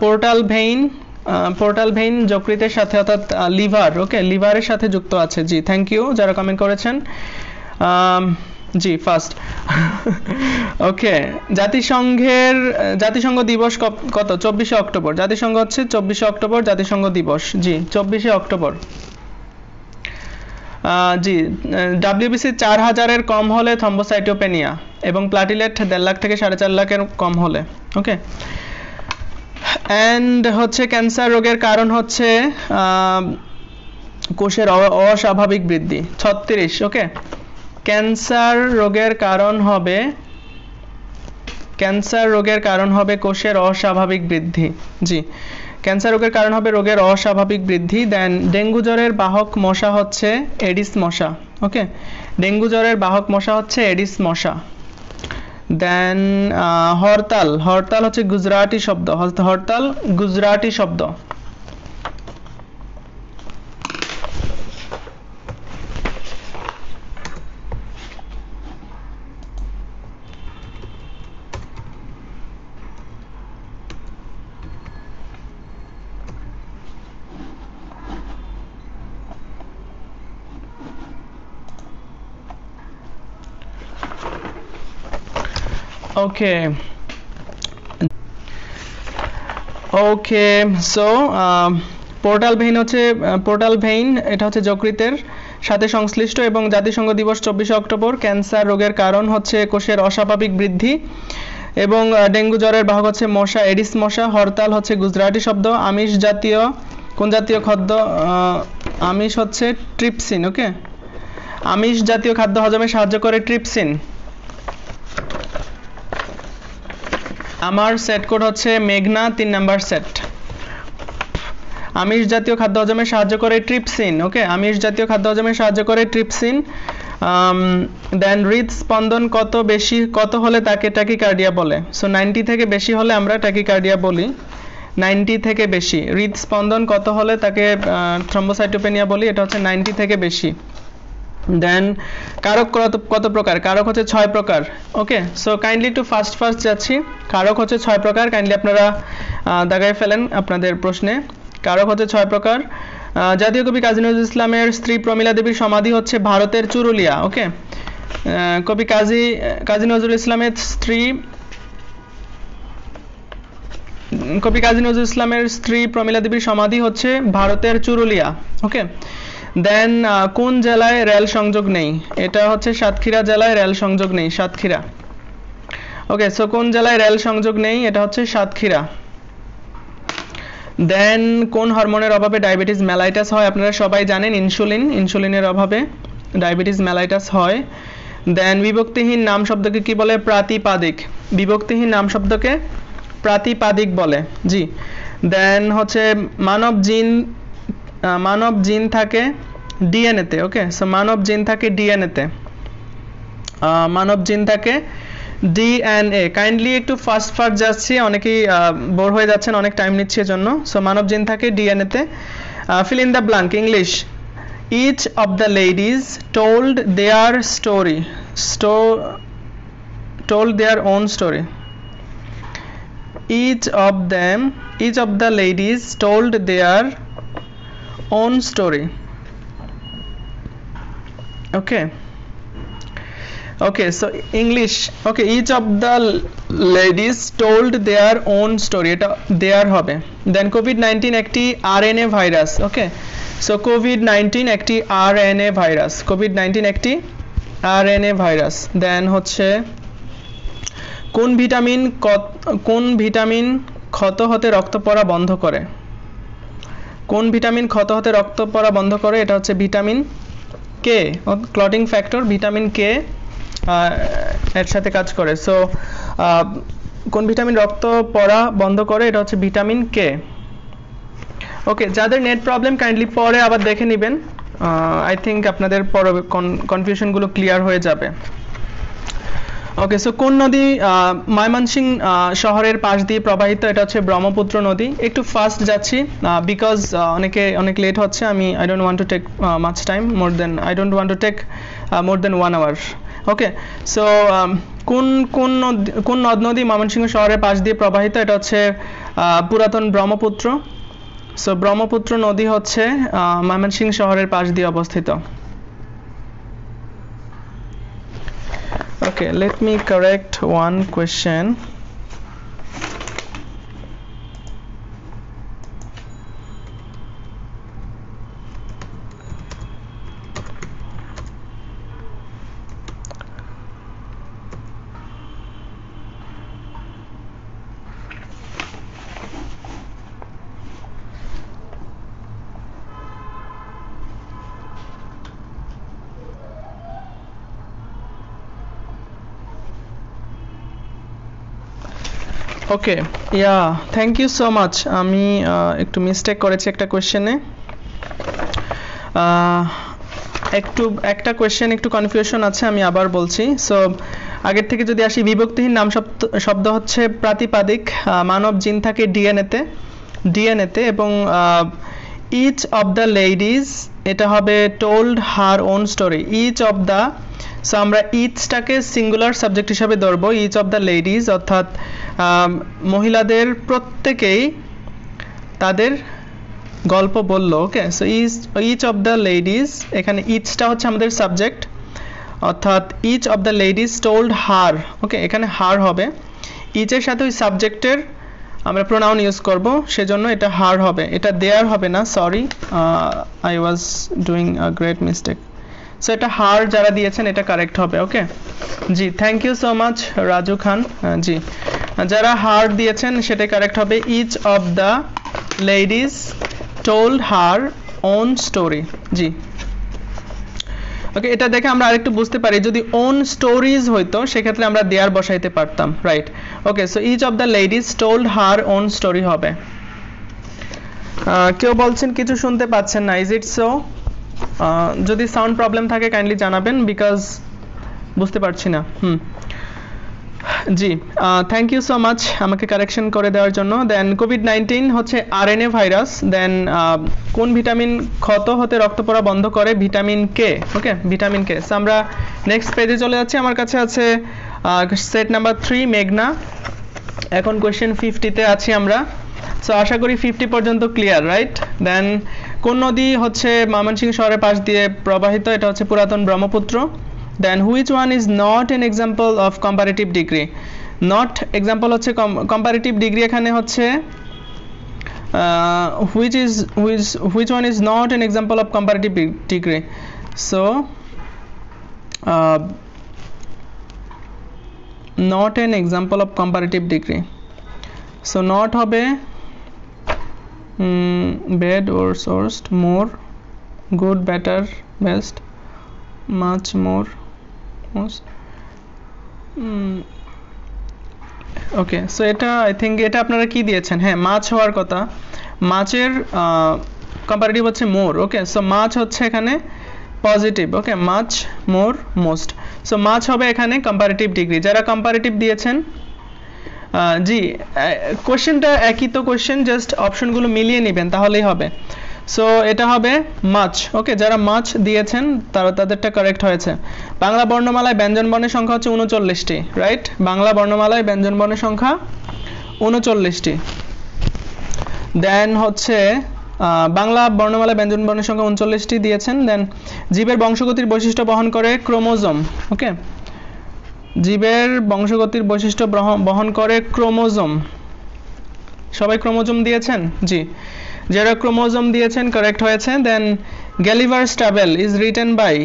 পোর্টাল ভেইন যকৃতের সাথে, অর্থাৎ লিভার। ওকে, লিভারের সাথে যুক্ত আছে। জি, থ্যাংক ইউ যারা কমেন্ট করেছেন। জি, ফার্স্ট। ওকে, জাতিসংঘ দিবস কত? 24শে অক্টোবর। জাতিসংঘ হচ্ছে 24শে অক্টোবর জাতিসংঘ দিবস। জি, 24শে অক্টোবর। জি, WBC 4000-এর কম হলে থ্রম্বোসাইটোপেনিয়া এবং প্লাটিলেট 1.5 লাখ থেকে 4.5 লাখের কম হলে। ওকে, অ্যান্ড হচ্ছে ক্যান্সার রোগের কারণ হচ্ছে কোষের অস্বাভাবিক বৃদ্ধি। 36। ওকে, ক্যান্সার রোগের কারণ হবে কোষের অস্বাভাবিক বৃদ্ধি। জি, ক্যান্সার রোগের কারণ হবে রোগের অস্বাভাবিক বৃদ্ধি। দেন ডেঙ্গু জ্বরের বাহক মশা হচ্ছে এডিস মশা। ওকে, ডেঙ্গু জ্বরের বাহক মশা হচ্ছে এডিস মশা। দেন হরতাল হচ্ছে গুজরাটি শব্দ। হরতাল গুজরাটি শব্দ। ওকে, সো পোর্টাল ভেইন এটা হচ্ছে যকৃতের সাথে সংশ্লিষ্ট এবং জাতিসংঘ দিবস 24শে অক্টোবর। ক্যান্সার রোগের কারণ হচ্ছে কোষের অস্বাভাবিক বৃদ্ধি এবং ডেঙ্গু জ্বরের বাহক হচ্ছে মশা, এডিস মশা। হরতাল হচ্ছে গুজরাটি শব্দ। আমিষ জাতীয় কোন জাতীয় খাদ্য? আমিষ হচ্ছে ট্রিপসিন। ওকে, আমিষ জাতীয় খাদ্য হজমে সাহায্য করে ট্রিপসিন। আমার সেট কোড হচ্ছে মেঘনা 3 নাম্বার সেট। আমিষ জাতীয় খাদ্য হজমে সাহায্য করে ট্রিপসিন। ওকে, আমিষ জাতীয় খাদ্য হজমে সাহায্য করে ট্রিপসিন। দেন হৃদস্পন্দন কত হলে তাকে ট্যাকিকার্ডিয়া বলে? সো 90 থেকে বেশি হলে আমরা ট্যাকিকার্ডিয়া বলি। 90 থেকে বেশি। হৃদস্পন্দন কত হলে তাকে থ্রম্বোসাইটোপেনিয়া বলি? এটা হচ্ছে 90 থেকে বেশি। দেন কারক কত প্রকার? কারক হচ্ছে 6 প্রকার। ওকে, সো কাইন্ডলি একটু ফাস্ট যাচ্ছি। কারক হচ্ছে 6 প্রকার, কাইন্ডলি আপনারা দাগায় ফেলেন আপনাদের প্রশ্নে। কারক হচ্ছে 6 প্রকার। জাতীয় কবি কাজী নজরুল ইসলামের স্ত্রী প্রমীলা দেবীর সমাধি হচ্ছে ভারতের চুরুলিয়া। ওকে, কবি কাজী নজরুল ইসলামের স্ত্রী কবি কাজী নজরুল ইসলামের স্ত্রী প্রমিলা দেবীর সমাধি হচ্ছে ভারতের চুরুলিয়া। ওকে, দেন কোন জেলায় রেল সংযোগ নেই? এটা হচ্ছে সাতক্ষীরা জেলায় রেল সংযোগ নেই, সাতক্ষীরা। ওকে, সো কোন জেলায় রেল সংযোগ নেই? এটা হচ্ছে সাতক্ষীরা। দেন কোন হরমোনের অভাবে ডায়াবেটিস মেলাইটাস হয়? আপনারা সবাই জানেন ইনসুলিন, ইনসুলিনের অভাবে ডায়াবেটিস মেলাইটাস হয়। দেন বিভক্তিহীন নাম শব্দকে কি বলে? প্রাতিপাদিক। বিভক্তিহীন নাম শব্দকে প্রাতিপাদিক বলে। জি। দেন হচ্ছে মানব জিন থাকে ডিএনএতে। ওকে, সো মানব জিন থাকে ডিএনএতে, মানব জিন থাকে ডিএনএ। কাইন্ডলি একটু ফাস্ট যাচ্ছি, অনেকেই বোর হয়ে যাচ্ছেন, অনেক টাইম নিচ্ছে এজন্য। সো মানব জিন থাকে ডিএনএতে। Fill in the blank English. Each of the ladies told their story, told their own story. Each of the ladies told their own story. Okay, so English. Okay, each of the ladies told their own story. এটা their হবে। Then COVID-19 একটি RNA virus. Okay, so COVID-19 একটি RNA virus. COVID-19 একটি RNA virus. Then হচ্ছে কোন vitamin ক্ষত হতে রক্ত পড়া বন্ধ করে? কোন ভিটামিন ক্ষত হতে রক্ত পড়া বন্ধ করে? এটা হচ্ছে vitamin K, clotting factor vitamin K এর সাথে কাজ করে। সো কোন ভিটামিন রক্ত পড়া বন্ধ করে? এটা হচ্ছে ভিটামিন কে। ওকে, যাদের নেট প্রবলেম কাইন্ডলি পরে আবার দেখে নেবেন, আই থিঙ্ক আপনাদের পরে কনফিউশনগুলো ক্লিয়ার হয়ে যাবে। ওকে, সো কোন নদী ময়মনসিংহ শহরের পাশ দিয়ে প্রবাহিত? এটা হচ্ছে ব্রহ্মপুত্র নদী। একটু ফাস্ট যাচ্ছি বিকজ অনেক লেট হচ্ছে। I don't want to take much time, I don't want to take more than 1 hour. Okay, so কোন নদ নদী ময়মনসিংহ শহরের পাশ দিয়ে প্রবাহিত? এটা হচ্ছে পুরাতন ব্রহ্মপুত্র। সো ব্রহ্মপুত্র নদী হচ্ছে ময়মনসিংহ শহরের পাশ দিয়ে অবস্থিত। Okay, let me correct one question. Okay, thank you so much. আমি একটু মিস্টেক করেছি একটা কোয়েশ্চেনে, একটা কোয়েশ্চেন একটু কনফিউশন আছে, আমি আবার বলছি। সো আগের থেকে যদি আসি, বিভক্তিহীন নাম শব্দ হচ্ছে প্রাতিপাদিক, মানব জিন থাকে ডিএনএতে এবং ইচ অফ দ্য লেডিজ এটা হবে told her own story. Each of the, so আমরা ইচটাকে সিঙ্গুলার সাবজেক্ট হিসাবে ধরবো। ইচ অফ দ্য লেডিজ অর্থাৎ মহিলাদের প্রত্যেকেই তাদের গল্প বলল। Okay, so each of the ladies, এখানে ইচটা হচ্ছে আমাদের সাবজেক্ট, অর্থাৎ each of the ladies told her. Okay, এখানে হার হবে, ইচের সাথে ওই সাবজেক্টের আমরা প্রোনাউন ইউজ করব, সেজন্য এটা হার হবে, এটা দেয়ার হবে না। Sorry, I was doing a great mistake. So এটা হার যারা দিয়েছেন এটা কারেক্ট হবে। ওকে, জি, thank you so much Raju Khan. জি, যারা হার দিয়েছেন সেটা কারেক্ট হবে। Each of the ladies told her own story. জি, ওকে, এটা দেখে আমরা আরেকটু বুঝতে পারি, যদি ওন স্টোরিজ হইতো সেক্ষেত্রে আমরা দেয়ার বসাইতে পারতাম, right? Okay, so each of the ladies told her own story হবে। কেউ বলছেন কিছু শুনতে পাচ্ছেন না, ইজ ইট সো? যদি সাউন্ড প্রবলেম থাকে কাইন্ডলি জানাবেন, বিকজ বুঝতে পারছি না। জি, থ্যাংক ইউ সো মাচ আমাকে কারেকশন করে দেওয়ার জন্য। দেন কোভিড-19 হচ্ছে আরএনএ ভাইরাস। দেন কোন ভিটামিন ক্ষত হতে রক্ত পড়া বন্ধ করে? Vitamin K. Okay, vitamin K. So আমরা নেক্সট পেজে চলে যাচ্ছি। আমার কাছে আছে সেট নাম্বার 3 মেঘনা। এখন কোয়েশ্চেন 50-তে আছি আমরা। সো আশা করি 50 পর্যন্ত ক্লিয়ার, রাইট? দেন কোন নদী হচ্ছে ময়মনসিংহ শহরের পাশ দিয়ে প্রবাহিত? এটা হচ্ছে পুরাতন Brahmaputra. Then which one is not an example of comparative degree? Not example হচ্ছে কম্পারেটিভ ডিগ্রি এখানে হচ্ছে which one is not an example of comparative degree? So not an example of comparative degree. So not hobe bad or worst, more, good, better, best, much more, most. Okay, so এটা I think এটা আপনারা কি দিয়েছেন, হ্যাঁ মাছ হওয়ার কথা, মাছের comparative হচ্ছে মোর। ওকে, সো মাছ হচ্ছে এখানে পজিটিভ। ওকে, মাছ, মোর, মোস্ট। সো মাছ হবে এখানে কম্পারেটিভ ডিগ্রি। যারা কম্পারেটিভ দিয়েছেন, জি কোশ্চেনটা একই তো কোশ্চেন, জাস্ট অপশনগুলো মিলিয়ে নেবেন তাহলেই হবে। সো এটা হবে মাছ। ওকে, যারা মাছ দিয়েছেন তাদেরটা কারেক্ট হয়েছে। বাংলা বর্ণমালায় ব্যঞ্জন বর্ণের সংখ্যা হচ্ছে 39টি, রাইট? বাংলা বর্ণমালায় ব্যঞ্জন বর্ণের সংখ্যা 39টি। দেন হচ্ছে বাংলা বর্ণমালায় ব্যঞ্জন বর্ণের সংখ্যা 39টি দিয়েছেন। দেন জীবের বংশগতির বৈশিষ্ট্য বহন করে ক্রোমোজোম। ওকে, জীবের বংশগতির বৈশিষ্ট্য বহন করে ক্রোমোজোম। সবাই ক্রোমোজোম দিয়েছেন? জি, যারা ক্রোমোজোম দিয়েছেন কারেক্ট হয়েছে। Then Gulliver's travel is written by,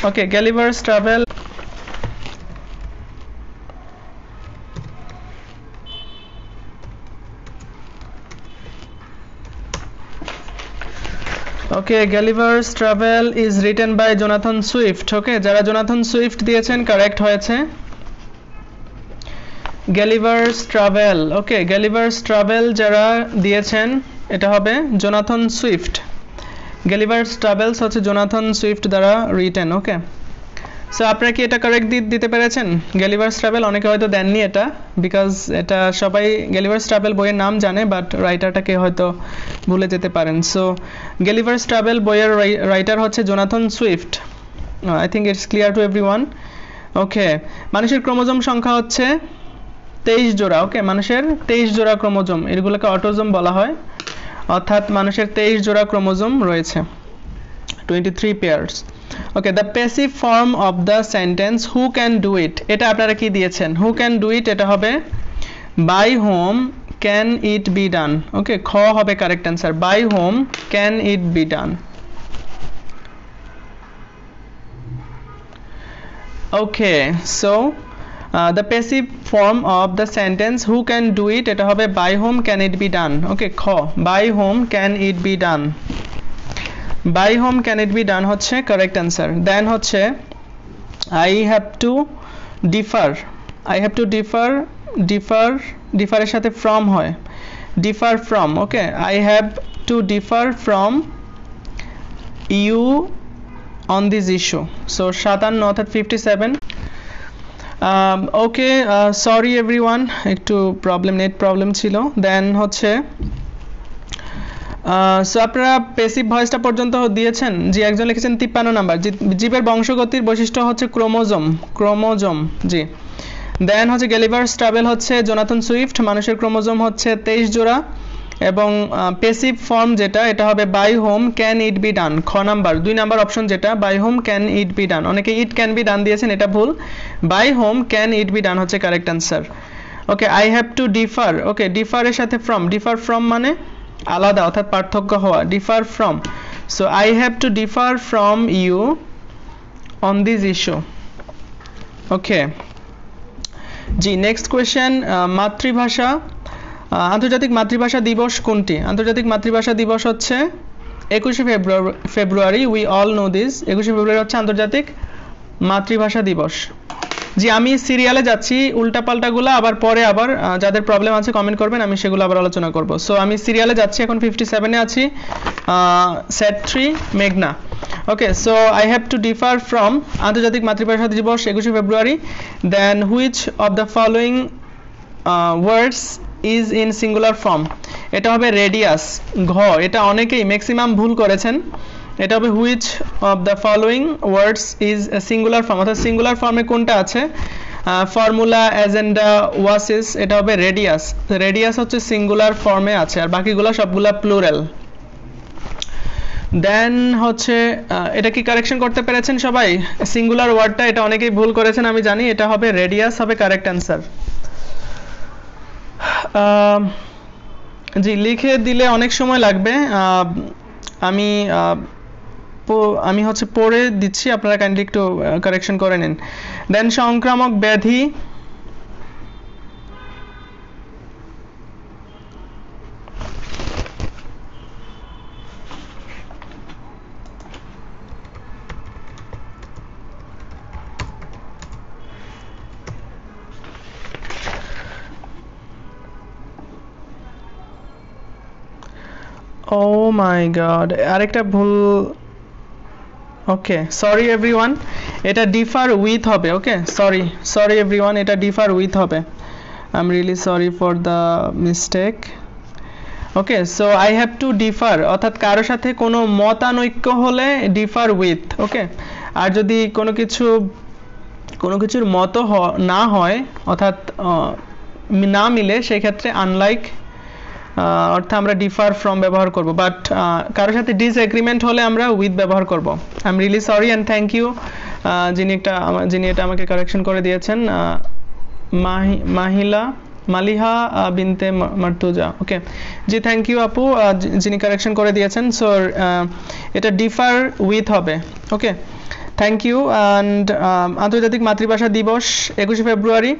okay Gulliver's travel okay Gulliver's travel is written by Jonathan Swift. Okay, যারা জোনাথন সুইফট দিয়েছেন কারেক্ট হয়েছে। গ্যালিভারস ট্রাভেল, ওকে গ্যালিভারস ট্রাভেল যারা দিয়েছেন এটা হবে জোনাথন সুইফট। গ্যালিভারস ট্রাভেলস হচ্ছে জোনাথন সুইফট দ্বারা রিটেন। ওকে, so আপনারা কি এটা কারেক্ট দিতে পেরেছেন? গ্যালিভারস ট্রাভেল অনেকে হয়তো দেননি এটা, বিকজ এটা সবাই গ্যালিভারস ট্রাভেল বইয়ের নাম জানে, বাট রাইটারটাকে হয়তো ভুলে যেতে পারেন। সো গ্যালিভারস ট্রাভেল বইয়ের রাইটার হচ্ছে Jonathan Swift. I think it's clear to everyone. Okay, মানুষের ক্রোমোজোম সংখ্যা হচ্ছে 23 জোড়া। ওকে, মানুষের 23 জোড়া ক্রোমোজোম, এগুলোকে অটোজোম বলা হয়, অর্থাৎ মানুষের 23 জোড়া ক্রোমোজোম রয়েছে, 23 pairs. Okay, the passive form of the sentence who can do it, এটা আপনারা কি দিয়েছেন? হু ক্যান ডু ইট, এটা হবে by whom can it be done. Okay, খ হবে correct answer, by whom can it be done. Okay, so the passive form of the sentence who can do it, এটা হবে by whom can it be done. ওকে, খ by whom can it be done, by whom can it be done হচ্ছে correct answer. দেন হচ্ছে I have to differ, I have to differ এর সাথে from হয়, differ from। Okay, I have to differ from you on this issue. So 57 অর্থাৎ 57। ওকে, sorry everyone, একটু net problem ছিল। দেন হচ্ছে so আপনারা প্যাসিভ ভয়েসটা পর্যন্ত দিয়েছেন? জি, একজন লিখেছেন 53 নাম্বার, জীবের বংশগতির বৈশিষ্ট্য হচ্ছে ক্রোমোজোম। জি, দেন হচ্ছে গ্যালিভারস ট্রাভেল হচ্ছে জোনাথন সুইফট, মানুষের ক্রোমোজোম হচ্ছে 23 জোড়া, এবং প্যাসিভ ফর্ম যেটা এটা হবে by whom can it be done. খ নাম্বার 2 নাম্বার অপশন যেটা by whom can it be done, অনেকে ইট ক্যান বি ডান দিয়েছেন, এটা ভুল, by whom can it be done হচ্ছে correct answer. Okay, I have to differ. Okay, differ এর সাথে from, differ from মানে আলাদা অর্থাৎ পার্থক্য হওয়া, differ from. So I have to differ from you on this issue. Okay, জি next question, মাতৃভাষা, আন্তর্জাতিক মাতৃভাষা দিবস কোনটি? আন্তর্জাতিক মাতৃভাষা দিবস হচ্ছে 21শে ফেব্রুয়ারি। We all know this. 21শে ফেব্রুয়ারি হচ্ছে আন্তর্জাতিক মাতৃভাষা দিবস। জি, আমি সিরিয়ালে যাচ্ছি, উল্টাপাল্টাগুলো আবার পরে আবার যাদের প্রবলেম আছে কমেন্ট করবেন, আমি সেগুলো আবার আলোচনা করব। সো আমি সিরিয়ালে যাচ্ছি, এখন 57-এ আছি, সেট 3 মেঘনা। Okay, so I have to differ from আন্তর্জাতিক মাতৃভাষা দিবস 21শে ফেব্রুয়ারি। Then which of the following words is in singular form, এটা হবে রেডিয়াস। ঘ, এটা অনেকেই ম্যাক্সিমাম ভুল করেছেন, এটা হবে which of the following words is singular form, অর্থাৎ সিঙ্গুলার ফর্মে কোনটা আছে? ফর্মুলা, এজেন্ডা, ওয়াসিস, এটা হবে রেডিয়াস। রেডিয়াস হচ্ছে সিঙ্গুলার ফর্মে আছে, আর বাকিগুলো সবগুলা প্লুরাল। দেন হচ্ছে এটা কি কারেকশন করতে পেরেছেন সবাই? সিঙ্গুলার ওয়ার্ডটা এটা অনেকেই ভুল করেছেন আমি জানি, এটা হবে রেডিয়াস হবে কারেক্ট অ্যান্সার। জি লিখে দিলে অনেক সময় লাগবে, আমি আমি হচ্ছে পড়ে দিচ্ছি, আপনারা কাইন্ডলি একটু কারেকশন করে নিন। দেন সংক্রামক ব্যাধি, ও মাই গড আরেকটা ভুল, ওকে সরি এভরিওয়ান, এটা ডিফার উইথ হবে। ওকে সরি এভরিওয়ান, এটা ডিফার উইথ হবে। I am really sorry for the mistake. Okay so I have to differ, অর্থাৎ কারোর সাথে কোনো মতানৈক্য হলে ডিফার উইথ। ওকে আর যদি কোনো কিছুর মতো না হয় অর্থাৎ না মিলে, সেই ক্ষেত্রে আনলাইক অর্থাৎ আমরা ডিফার ফ্রম ব্যবহার করব, বাট কারোর সাথে ডিসএগ্রিমেন্ট হলে আমরা উইথ ব্যবহার করব। I am really sorry and thank you যিনি এটা আমাকে কারেকশন করে দিয়েছেন, মালিহা বিনতে মার্তুজা। ওকে জি থ্যাংক ইউ আপু যিনি কারেকশন করে দিয়েছেন। সো এটা ডিফার উইথ হবে। ওকে থ্যাংক ইউ। অ্যান্ড আন্তর্জাতিক মাতৃভাষা দিবস 21শে ফেব্রুয়ারি,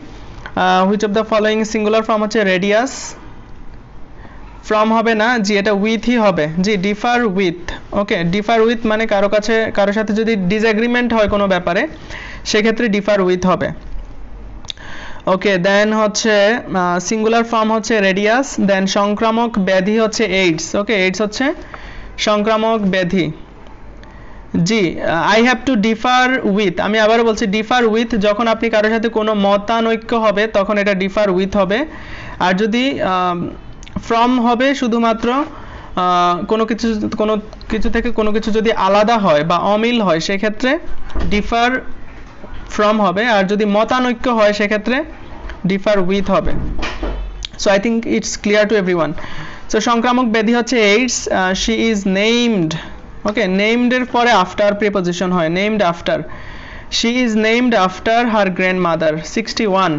which of the following singular form হচ্ছে রেডিয়াস, ফ্রম হবে না জি, এটা উইথই হবে জি, differ with. Okay differ with মানে কারোর সাথে যদি ডিসএগ্রিমেন্ট হয় কোনো ব্যাপারে, সেক্ষেত্রে ডিফার উইথ হবে। ওকে দেন হচ্ছে সিঙ্গুলার ফর্ম হচ্ছে রেডিয়াস, দেন সংক্রামক ব্যাধি হচ্ছে এইডস। ওকে এইডস হচ্ছে সংক্রামক ব্যাধি। G I have to differ with, আমি আবারও বলছি ডিফার উইথ, যখন আপনি কারোর সাথে কোনো মতানৈক্য হবে তখন এটা ডিফার উইথ হবে। আর যদি ফ্রম হবে শুধুমাত্র কোনো কিছু থেকে কোনো কিছু যদি আলাদা হয় বা অমিল হয়, সেক্ষেত্রে ডিফার ফ্রম হবে। আর যদি মতানৈক্য হয় সেক্ষেত্রে ডিফার উইথ হবে। So I think it's clear to everyone. So সংক্রামক ব্যাধি হচ্ছে AIDS, she is named. Okay named এর পরে আফটার প্রিপজিশন হয়, named after, she is named after her grandmother 61।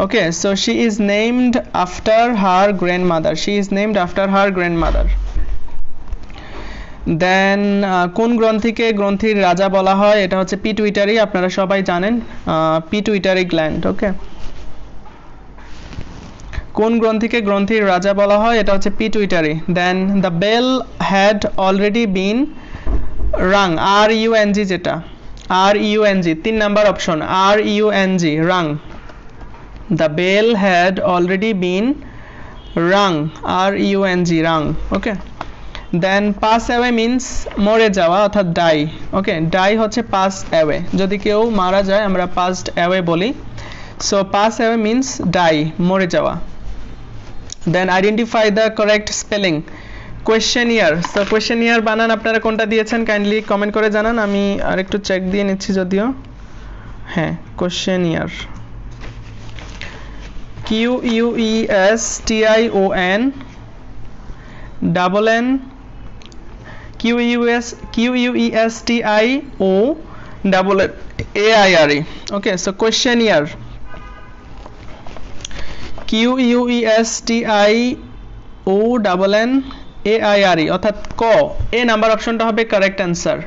Okay, so she is named after her grandmother. She is named after her grandmother. Then কোন গ্রন্থিকে গ্রন্থির রাজা বলা হয়? এটা হচ্ছে পিটুইটারি, আপনারা সবাই জানেন পিটুইটারি গ্ল্যান্ড। ওকে কোন গ্রন্থিকে গ্রন্থির রাজা বলা হয়? এটা হচ্ছে pituitary. Then the bell had already been rung, R U N G, যেটা R U N G 3 number option, R U N G rung. The bell had already been rung, R-U-N-G, rung. Okay. Then pass away means মরে যাওয়া অর্থাৎ die. Okay, die হচ্ছে pass away, যদি কেউ মারা যায় আমরা passed away বলি। So pass away means die, মরে যাওয়া। Then identify the correct spelling. Questionnaire. So questionnaire বানান আপনারা কোনটা দিয়েছেন কাইন্ডলি কমেন্ট করে জানান, আমি আরেকটু চেক দিয়ে নিচ্ছি যদিও। হ্যাঁ questionnaire, Question, double N, Questio double Aire. Okay, so questionnaire, Questio double N Aire অর্থাৎ ক, এ নাম্বার অপশনটা হবে কারেক্ট অ্যান্সার।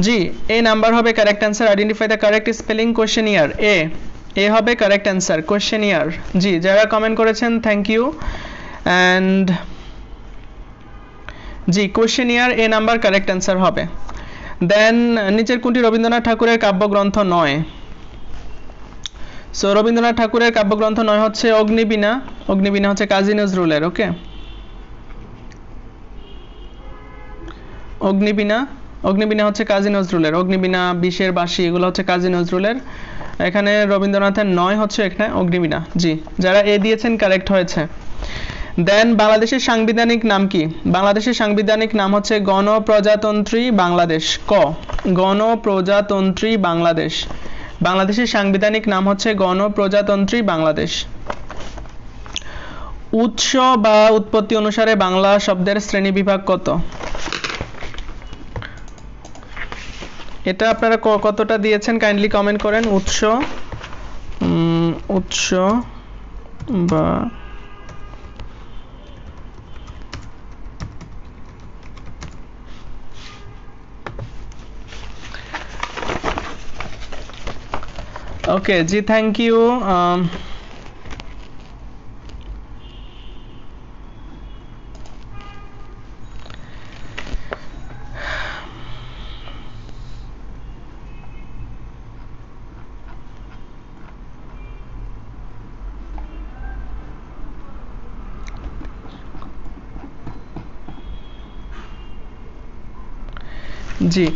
জি এ নাম্বার হবে correct answer. Identify the correct spelling questionnaire, A হবে কারেক্ট অ্যান্সার কোশ্চেনিয়ার। জি যারা কমেন্ট করেছেন থ্যাংক ইউ। অ্যান্ড জি questionnaire A number correct answer হবে। দেন নিচের কোনটি রবীন্দ্রনাথ ঠাকুরের কাব্যগ্রন্থ নয়? সো রবীন্দ্রনাথ ঠাকুরের কাব্যগ্রন্থ নয় হচ্ছে অগ্নিবীণা, অগ্নিবীণা হচ্ছে কাজী নজরুলের। ওকে অগ্নিবীণা হচ্ছে কাজী নজরুলের, অগ্নিবীণা, বিশের বাঁশি এগুলো হচ্ছে কাজী নজরুলের। এখানে রবীন্দ্রনাথের নয় হচ্ছে এখানে অগ্নিবীণা। জি যারা এ দিয়েছেন কারেক্ট হয়েছে। দেন বাংলাদেশের সাংবিধানিক নাম কি? বাংলাদেশের সাংবিধানিক নাম হচ্ছে গণপ্রজাতন্ত্রী বাংলাদেশ। ক গণপ্রজাতন্ত্রী বাংলাদেশ, বাংলাদেশের সাংবিধানিক নাম হচ্ছে গণপ্রজাতন্ত্রী বাংলাদেশ। উৎস বা উৎপত্তি অনুসারে বাংলা শব্দের শ্রেণীবিভাগ কত? এটা আপনারা কতটা দিয়েছেন কাইন্ডলি কমেন্ট করেন। উৎস বা ওকে জি, থ্যাংক ইউ। জি,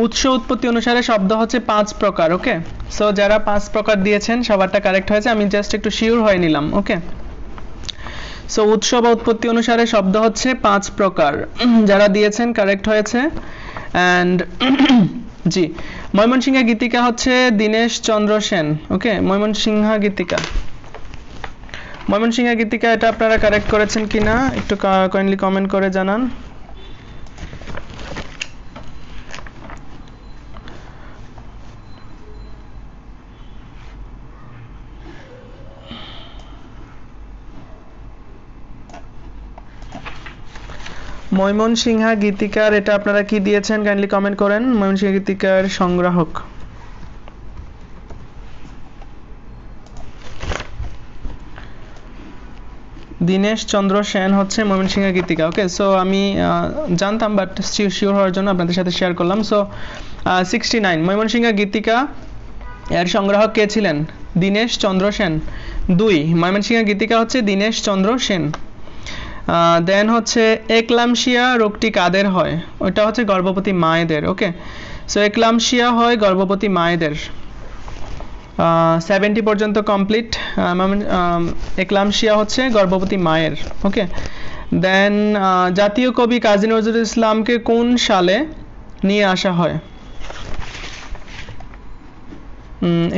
উৎস উৎপত্তি অনুসারে শব্দ হচ্ছে 5 প্রকার। ওকে, সো যারা 5 প্রকার দিয়েছেন সবারটা কারেক্ট হয়েছে, আমি জাস্ট একটু শিওর হয়ে নিলাম। ওকে, সো উৎস বা উৎপত্তি অনুসারে শব্দ হচ্ছে 5 প্রকার, যারা দিয়েছেন কারেক্ট হয়েছে। অ্যান্ড জি, ময়মনসিংহ গীতিকা হচ্ছে দীনেশ চন্দ্র সেন। ওকে, ময়মনসিংহ গীতিকা, ময়মনসিংহ গীতিকা, এটা আপনারা কারেক্ট করেছেন কিনা একটু কাইন্ডলি কমেন্ট করে জানান। ময়মনসিংহ গীতিকার এটা আপনারা কি দিয়েছেন কাইন্ডলি কমেন্ট করেন। ময়মনসিংহ গীতিকার সংগ্রাহক দীনেশ চন্দ্র সেন হচ্ছে ময়মনসিংহ গীতিকা। ওকে, সো আমি জানতাম বাট শিওর হওয়ার জন্য আপনাদের সাথে শেয়ার করলাম। সো 69 ময়মনসিংহ গীতিকা এর সংগ্রাহক কে ছিলেন? দীনেশ চন্দ্র সেন। 2 ময়মনসিংহ গীতিকা হচ্ছে দীনেশ চন্দ্র সেন। দেন হচ্ছে একলামশিয়া রোগটি কাদের হয়? ওইটা হচ্ছে গর্ভবতী মায়েদের। ওকে, সো একলামশিয়া হয় গর্ভবতী মায়েদের। 70 পর্যন্ত কমপ্লিট। একলামশিয়া হচ্ছে গর্ভবতী মায়ের। ওকে, দেন জাতীয় কবি কাজী নজরুল ইসলামকে কোন সালে নিয়ে আসা হয়?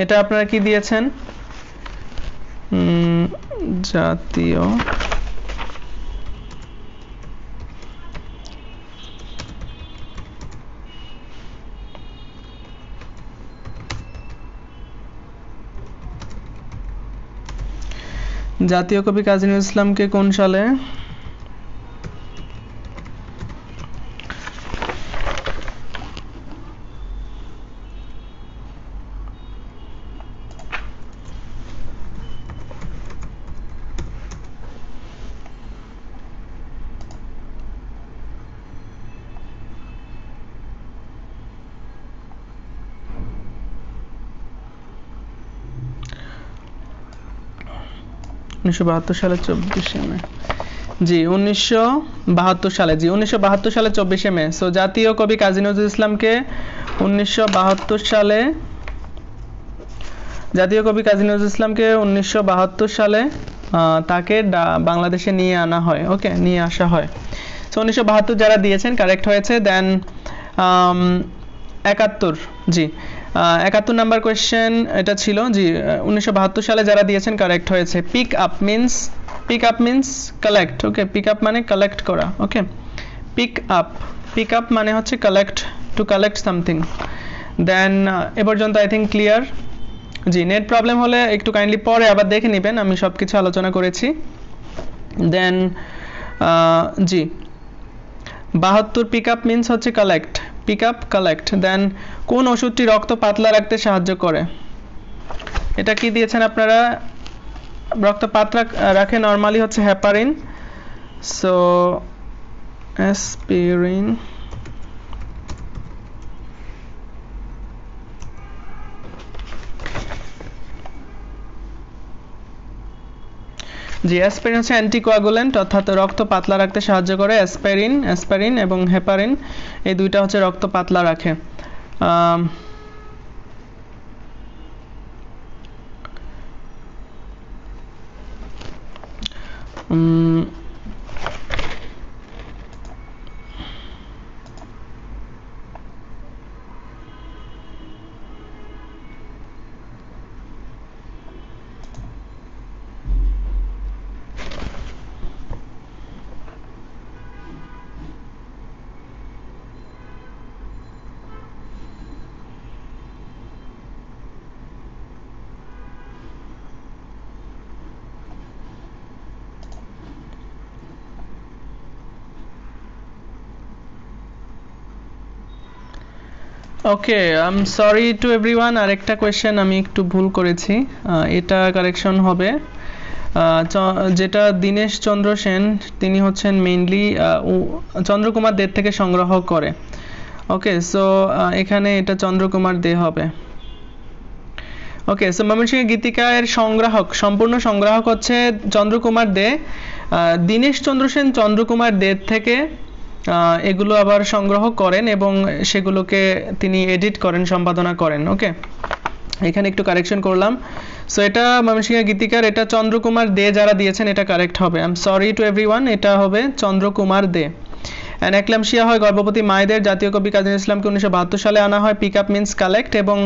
এটা আপনারা কি দিয়েছেন? জাতীয় জাতীয় কবি কাজী নজরুল ইসলামকে কোন সালে? সালে 24শে মে। জি, 1972 সালে। জি, 1972 সালে 24শে মে। সো জাতীয় কবি কাজী নজরুল ইসলামকে 1972 সালে, জাতীয় কবি কাজী নজরুল ইসলামকে 1972 সালে তাকে বাংলাদেশে নিয়ে আনা হয়। ওকে, নিয়ে আসা হয়। সো 1972 যারা দিয়েছেন কারেক্ট হয়েছে। দেন 71, জি 71 নাম্বার কোয়েশ্চেন এটা ছিল। জি, 1972 সালে যারা দিয়েছেন কারেক্ট হয়েছে। Pick up means collect. Okay, pick up মানে কালেক্ট করা। ওকে, পিক আপ মানে হচ্ছে collect, to collect something. Then এ পর্যন্ত আই থিঙ্ক ক্লিয়ার। জি, নেট প্রবলেম হলে একটু কাইন্ডলি পরে আবার দেখে নেবেন, আমি সব কিছু আলোচনা করেছি। দেন জি, 72 পিক আপ মিন্স হচ্ছে কালেক্ট, পিক আপ কালেক্ট। দেন কোন ওষুধটি রক্ত পাতলা রাখতে সাহায্য করে? এটা কি দিয়েছেন আপনারা? রক্ত পাতলা রাখে নরমালি হচ্ছে হেপারিন। সো অ্যাসপিরিন, জি অ্যাসপিরিন হচ্ছে অ্যান্টিকোয়াগুলেন্ট, অর্থাৎ রক্ত পাতলা রাখতে সাহায্য করে। অ্যাসপিরিন এবং হেপারিন এই দুইটা হচ্ছে রক্ত পাতলা রাখে। Okay, I am sorry to everyone, আরেকটা কোয়েশ্চেন আমি একটু ভুল করেছি, এটা কারেকশন হবে। যেটা দীনেশ চন্দ্র সেন, তিনি হচ্ছেন মেইনলি চন্দ্রকুমার দের থেকে সংগ্রহ করে। ওকে, সো এখানে এটা চন্দ্রকুমার দে হবে। ওকে, সো ময়মনসিংহ গীতিকার সংগ্রাহক, সম্পূর্ণ সংগ্রাহক হচ্ছে চন্দ্রকুমার দে। দীনেশ চন্দ্র সেন চন্দ্রকুমার দের থেকে এগুলো আবার সংগ্রহ করেন এবং সেগুলোকে তিনি এডিট করেন, সম্পাদনা করেন। ওকে, এখানে একটু কারেকশন করলাম। সো এটা ময়মনসিংহ গীতিকার, এটা চন্দ্রকুমার দে যারা দিয়েছেন, এটা কারেক্ট হবে। I am sorry to everyone, এটা হবে চন্দ্রকুমার দে। অ্যান্ড একলামশিয়া হয় গর্ভবতী মায়েদের, জাতীয় কবি কাজী নজরুল ইসলামকে 1972 সালে আনা হয়। পিক আপ মিন্স কালেক্ট, এবং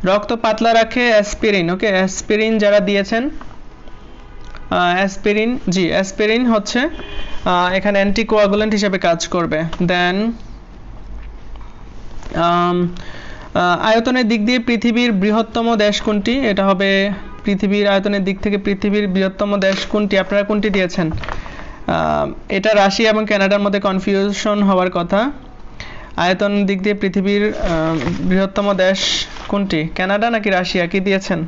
রক্ত পাতলা রাখে অ্যাসপিরিন। ওকে, অ্যাসপিরিন যারা দিয়েছেন, অ্যাসপিরিন, জি অ্যাসপিরিন হচ্ছে এখানে অ্যান্টিকোয়াগুলেন্ট হিসেবে কাজ করবে। দেন আয়তনের দিক দিয়ে পৃথিবীর বৃহত্তম দেশ কোনটি? এটা হবে পৃথিবীর আয়তনের দিক থেকে পৃথিবীর বৃহত্তম দেশ কোনটি? আপনারা কোনটি দিয়েছেন? এটা রাশিয়া এবং কানাডার মধ্যে কনফিউশন হওয়ার কথা। আয়তন দিক দিয়ে পৃথিবীর বৃহত্তম দেশ কোনটি? কানাডা নাকি রাশিয়া, কি দিয়েছেন?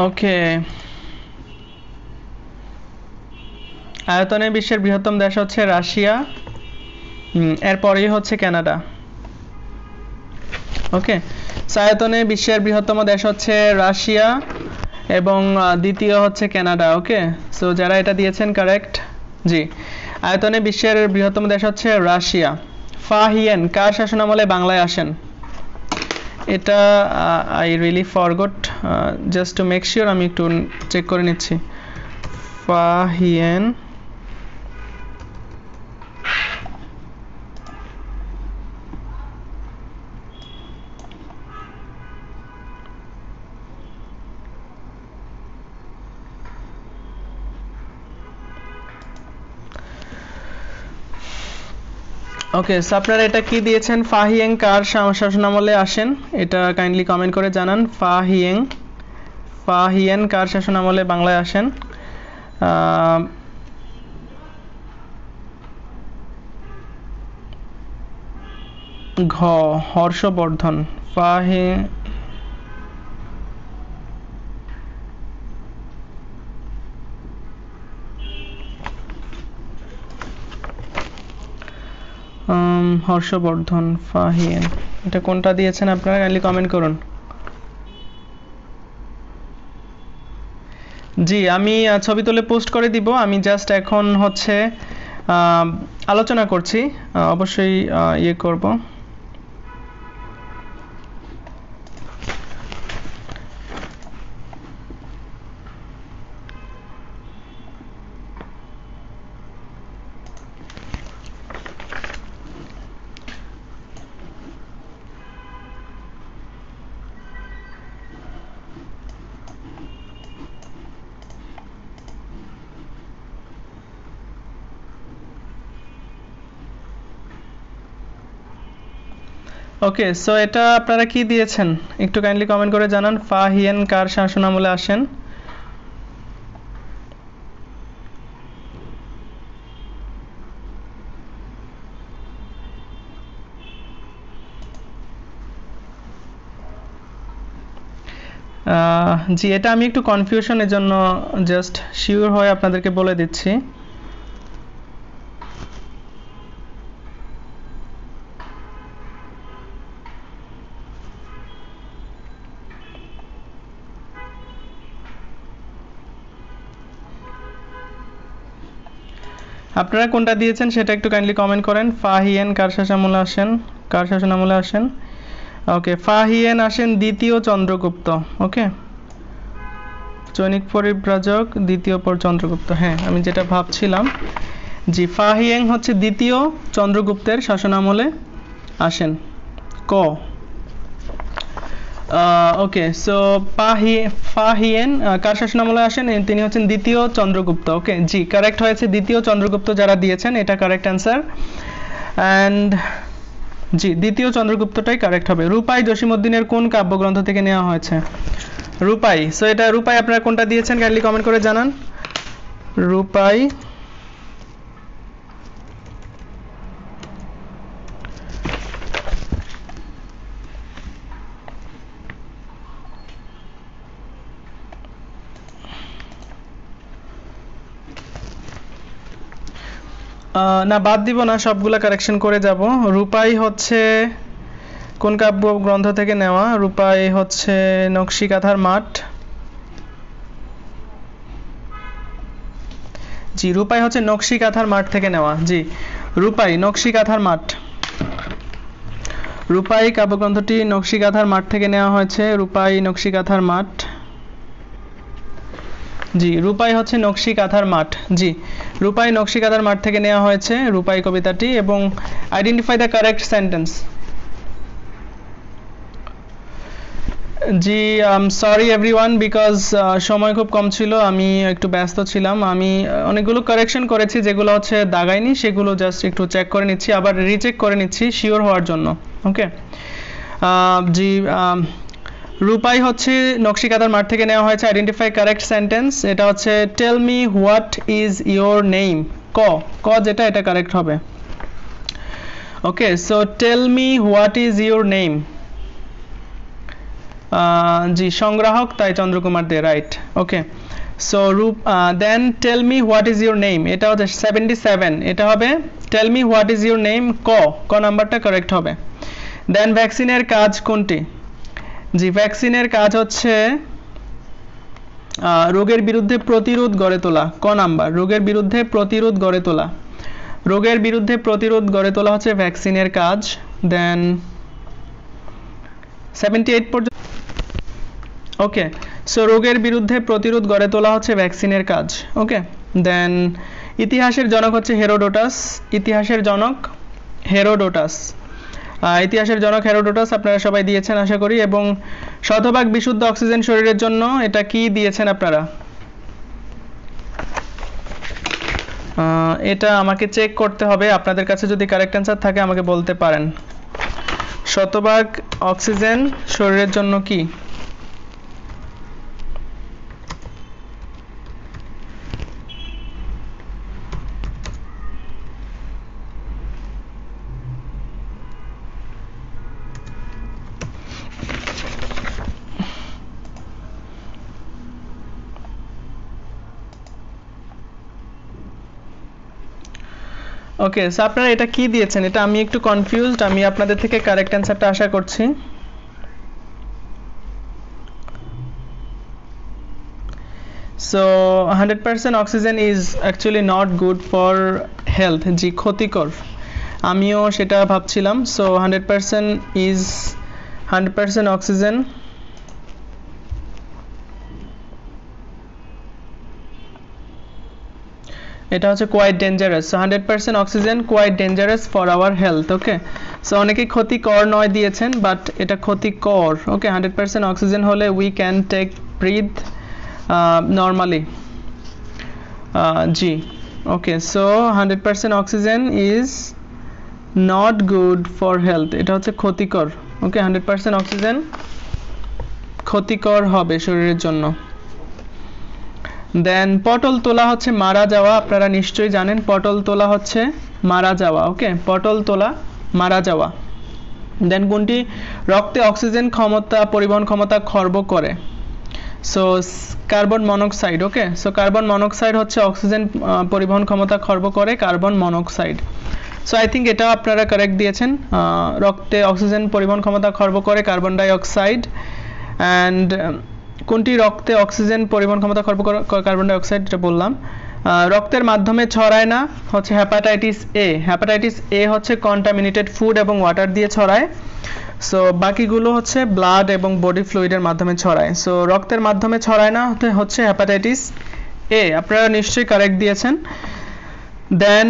ওকে, আয়তনে বিশ্বের বৃহত্তম দেশ হচ্ছে রাশিয়া, এরপরেই হচ্ছে কানাডা। ওকে, আয়তনে বিশ্বের বৃহত্তম দেশ হচ্ছে রাশিয়া এবং দ্বিতীয় হচ্ছে কানাডা। ওকে, সো যারা এটা দিয়েছেন কারেক্ট। জি, আয়তনে বিশ্বের বৃহত্তম দেশ হচ্ছে রাশিয়া। ফা হিয়েন কার শাসনামলে বাংলায় আসেন? এটা I really forgot, just to make sure আমি একটু চেক করে নিচ্ছি। ফা হিয়েন, ওকে, সো আপনারা এটা কি দিয়েছেন? ফাহিয়েং কার শাসনামলে আসেন? এটা কাইন্ডলি কমেন্ট করে জানান। ফাহিয়েন কার শাসনামলে বাংলায় আসেন? ঘ হর্ষবর্ধন। হর্ষবর্ধন, ফাহিয়েন, এটা কোনটা দিয়েছেন আপনারা কাইন্ডলি কমেন্ট করুন। জি, আমি ছবি তুলে পোস্ট করে দিব। আমি জাস্ট এখন হচ্ছে আলোচনা করছি, অবশ্যই ইয়ে করব। ওকে, সো এটা আপনারা কি দিয়েছেন একটু কাইন্ডলি কমেন্ট করে জানান। ফাহিয়েন কার শাসনামলে আসেন? জি, এটা আমি একটু কনফিউশনের জন্য জাস্ট শিওর হয়ে আপনাদেরকে বলে দিচ্ছি। আপনারা কোনটা দিয়েছেন সেটা একটু কাইন্ডলি কমেন্ট করেন। ফাহিয়েন কার শাসনামলে আসেন? কার শাসনামলে আসেন? ওকে, ফাহিয়েন আসেন দ্বিতীয় চন্দ্রগুপ্ত। ওকে, চৈনিক পরিব্রাজক দ্বিতীয় পর চন্দ্রগুপ্ত। হ্যাঁ, আমি যেটা ভাবছিলাম জি ফাহিয়েং হচ্ছে দ্বিতীয় চন্দ্রগুপ্তের শাসনামলে আসেন। ক ওকে সো ফাহিয়েন কার শাসনামলে আসেন? তিনি হচ্ছেন দ্বিতীয় চন্দ্রগুপ্ত। ওকে জি কারেক্ট হয়েছে, দ্বিতীয় চন্দ্রগুপ্ত যারা দিয়েছেন এটা কারেক্ট অ্যান্সার। অ্যান্ড জি দ্বিতীয় চন্দ্রগুপ্তটাই কারেক্ট হবে। রূপাই জসীমউদ্দিনের কোন কাব্যগ্রন্থ থেকে নেওয়া হয়েছে? রূপাই, সো এটা রূপাই আপনারা কোনটা দিয়েছেন কাইন্ডলি কমেন্ট করে জানান। রূপাই না বাদ দিব না, সবগুলা কারেকশন করে যাব। রূপাই হচ্ছে কোন কাব্য গ্রন্থ থেকে নেওয়া? রূপাই হচ্ছে নকশিকাঁথার মাঠ। জি রূপাই হচ্ছে নকশিকাঁথার মাঠ থেকে নেওয়া। জি রূপাই নকশিকাঁথার মাঠ, রূপাই কাব্যগ্রন্থটি নকশিকাঁথার মাঠ থেকে নেওয়া হয়েছে। রূপাই নকশিকাঁথার মাঠ, জি রূপাই হচ্ছে নকশিকাঁথার মাঠ। জি রূপাই নকশিকাঁথার মাঠ থেকে নেওয়া হয়েছে রূপাই কবিতাটি। এবং identify the correct sentence. G sorry everyone, because সময় খুব কম ছিল, আমি একটু ব্যস্ত ছিলাম। আমি অনেকগুলো কারেকশন করেছি, যেগুলো হচ্ছে দাগাইনি সেগুলো জাস্ট একটু চেক করে নিচ্ছি, আবার রিচেক করে নিচ্ছি শিওর হওয়ার জন্য। ওকে জি রূপাই হচ্ছে নকশিকাঁথার মাঠ থেকে নেওয়া হয়েছে। আইডেন্টিফাই কারেক্ট সেন্টেন্স, এটা হচ্ছে tell me what is your name. ক যেটা এটা কারেক্ট হবে। Okay so tell me what is your name. জি সংগ্রাহক তাই Chandrakumar De, right. Okay so then tell me what is your name, এটা হচ্ছে 77, এটা হবে tell me what is your name. ক নাম্বারটা কারেক্ট হবে। দেন ভ্যাকসিনের কাজ কোনটি? জি ভ্যাকসিনের কাজ হচ্ছে রোগের বিরুদ্ধে প্রতিরোধ গড়ে তোলা। ক নাম্বার, রোগের বিরুদ্ধে প্রতিরোধ গড়ে তোলা। রোগের বিরুদ্ধে প্রতিরোধ গড়ে তোলা হচ্ছে ভ্যাকসিনের কাজ। দেন 78 পর্যন্ত। ওকে সো রোগের বিরুদ্ধে প্রতিরোধ গড়ে তোলা হচ্ছে ভ্যাকসিনের কাজ। ওকে দেন ইতিহাসের জনক হচ্ছে হেরোডোটাস। ইতিহাসের জনক হেরোডোটাস, ইতিহাসের জনক হেরোডোটাস আপনারা সবাই দিয়েছেন আশা করি। এবং শতভাগ বিশুদ্ধ অক্সিজেন শরীরের জন্য এটা কি দিয়েছেন আপনারা? এটা আমাকে চেক করতে হবে, আপনাদের কাছে যদি কারেক্ট অ্যান্সার থাকে আমাকে বলতে পারেন। শতভাগ অক্সিজেন শরীরের জন্য কি? ওকে সো আপনারা এটা কি দিয়েছেন? এটা আমি একটু কনফিউজড, আমি আপনাদের থেকে কারেক্ট অ্যান্সারটা আশা করছি। So 100% oxygen is actually not good for health. জি ক্ষতিকর, আমিও সেটা ভাবছিলাম। সো 100% অক্সিজেন এটা হচ্ছে quite dangerous. So 100% oxygen quite dangerous for our health. Okay so অনেকেই ক্ষতিকর নয় দিয়েছেন, বাট এটা ক্ষতিকর। ওকে 100% অক্সিজেন হলে we can take breath normally. জি okay so 100% oxygen is not good for health, এটা হচ্ছে ক্ষতিকর। ওকে 100% অক্সিজেন ক্ষতিকর হবে শরীরের জন্য। দেন পটল তোলা হচ্ছে মারা যাওয়া, আপনারা নিশ্চয়ই জানেন পটল তোলা হচ্ছে মারা যাওয়া। ওকে পটল তোলা মারা যাওয়া। দেন কোনটি রক্তে অক্সিজেন পরিবহন ক্ষমতা খর্ব করে? So carbon monoxide. Okay so carbon monoxide হচ্ছে অক্সিজেন পরিবহন ক্ষমতা খর্ব করে, carbon monoxide. So I think এটা আপনারা কারেক্ট দিয়েছেন। রক্তে অক্সিজেন পরিবহন ক্ষমতা খর্ব করে কার্বন ডাই অক্সাইড। অ্যান্ড কোনটি রক্তে অক্সিজেন পরিবহন ক্ষমতা খর্ব করে? কার্বন ডাই অক্সাইড, এটা বললাম। রক্তের মাধ্যমে ছড়ায় না হচ্ছে হ্যাপাটাইটিস এ। হ্যাপাটাইটিস এ হচ্ছে কন্টামিনেটেড ফুড এবং ওয়াটার দিয়ে ছড়ায়। সো বাকিগুলো হচ্ছে ব্লাড এবং বডি ফ্লুইডের মাধ্যমে ছড়ায়। সো রক্তের মাধ্যমে ছড়ায় না হচ্ছে হ্যাপাটাইটিস এ। আপনারা নিশ্চয়ই কারেক্ট দিয়েছেন। Then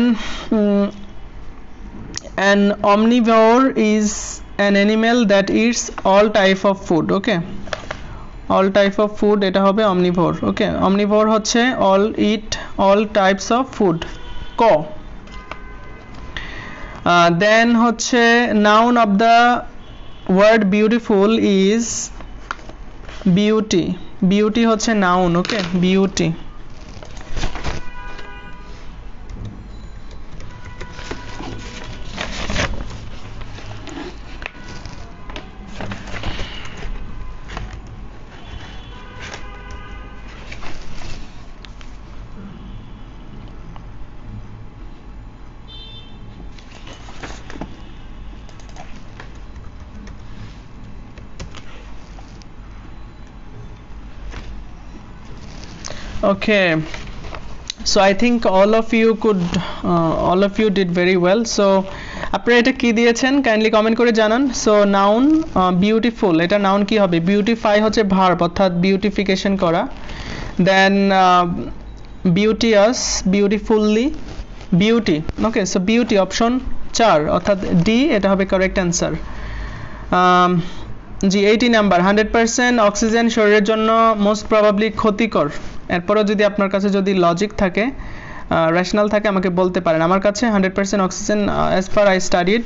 an omnivore is an animal that eats all type of food. Okay, all type of food এটা হবে omnivore. Okay, omnivore হচ্ছে all types of food. ক then হচ্ছে noun of the word beautiful is beauty. Beauty হচ্ছে noun. Okay, beauty. Okay, so I think all of you did very well. So আপনারা এটা কি দিয়েছেন কাইন্ডলি কমেন্ট করে জানান। সো নাউন বিউটিফুল, এটা নাউন কি হবে? বিউটিফাই হচ্ছে ভার্ব, অর্থাৎ বিউটিফিকেশন করা। দেন বিউটিয়াস, বিউটিফুল্লি, বিউটি। ওকে, সো বিউটি অপশন 4 অর্থাৎ ডি, এটা হবে কারেক্ট অ্যান্সার। জি 80 নাম্বার, 100% অক্সিজেন শরীরের জন্য মোস্ট প্রবাবলি ক্ষতিকর। এরপরও যদি আপনার কাছে যদি লজিক থাকে, রেশনাল থাকে, আমাকে বলতে পারেন। আমার কাছে 100% oxygen as per I studied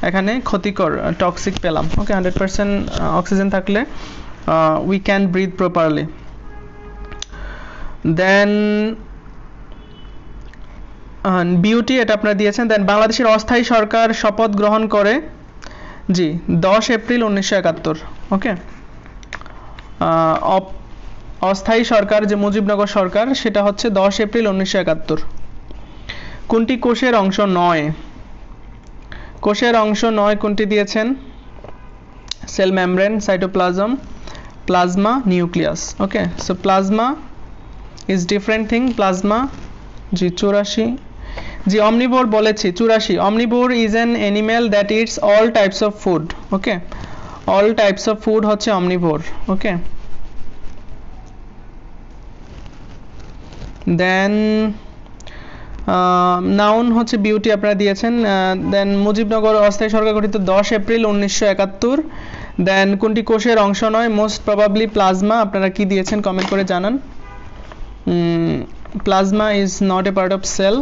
এখানে ক্ষতিকর, টক্সিক পেলাম। ওকে, 100% অক্সিজেন থাকলে we can breathe properly. Then Beauty, এটা আপনারা দিয়েছেন। দেন বাংলাদেশের অস্থায়ী সরকার শপথ গ্রহণ করে, জি 10 এপ্রিল 1971। ওকে, অস্থায়ী সরকার যে মুজিবনগর সরকার, সেটা হচ্ছে 10 এপ্রিল 1971। কোনটি কোষের অংশ নয়? কোষের অংশ নয় কোনটি দিয়েছেন? Cell membrane, cytoplasm, plasma, nucleus. Okay, so plasma is different thing. Plasma, জি 84। জি অমনিভোর বলেছি 84। Omnivore is an animal that eats all types of food. Okay, all types of food হচ্ছে অমনিভোর। ওকে, দেন নাউন হচ্ছে বিউটি আপনারা দিয়েছেন। দেন মুজিবনগর অস্থায়ী সরকার গঠিত 10 April 1971। দেন কোনটি কোষের অংশ নয়? Most probably plasma. আপনারা কি দিয়েছেন কমেন্ট করে জানান। Plasma is not a part of cell.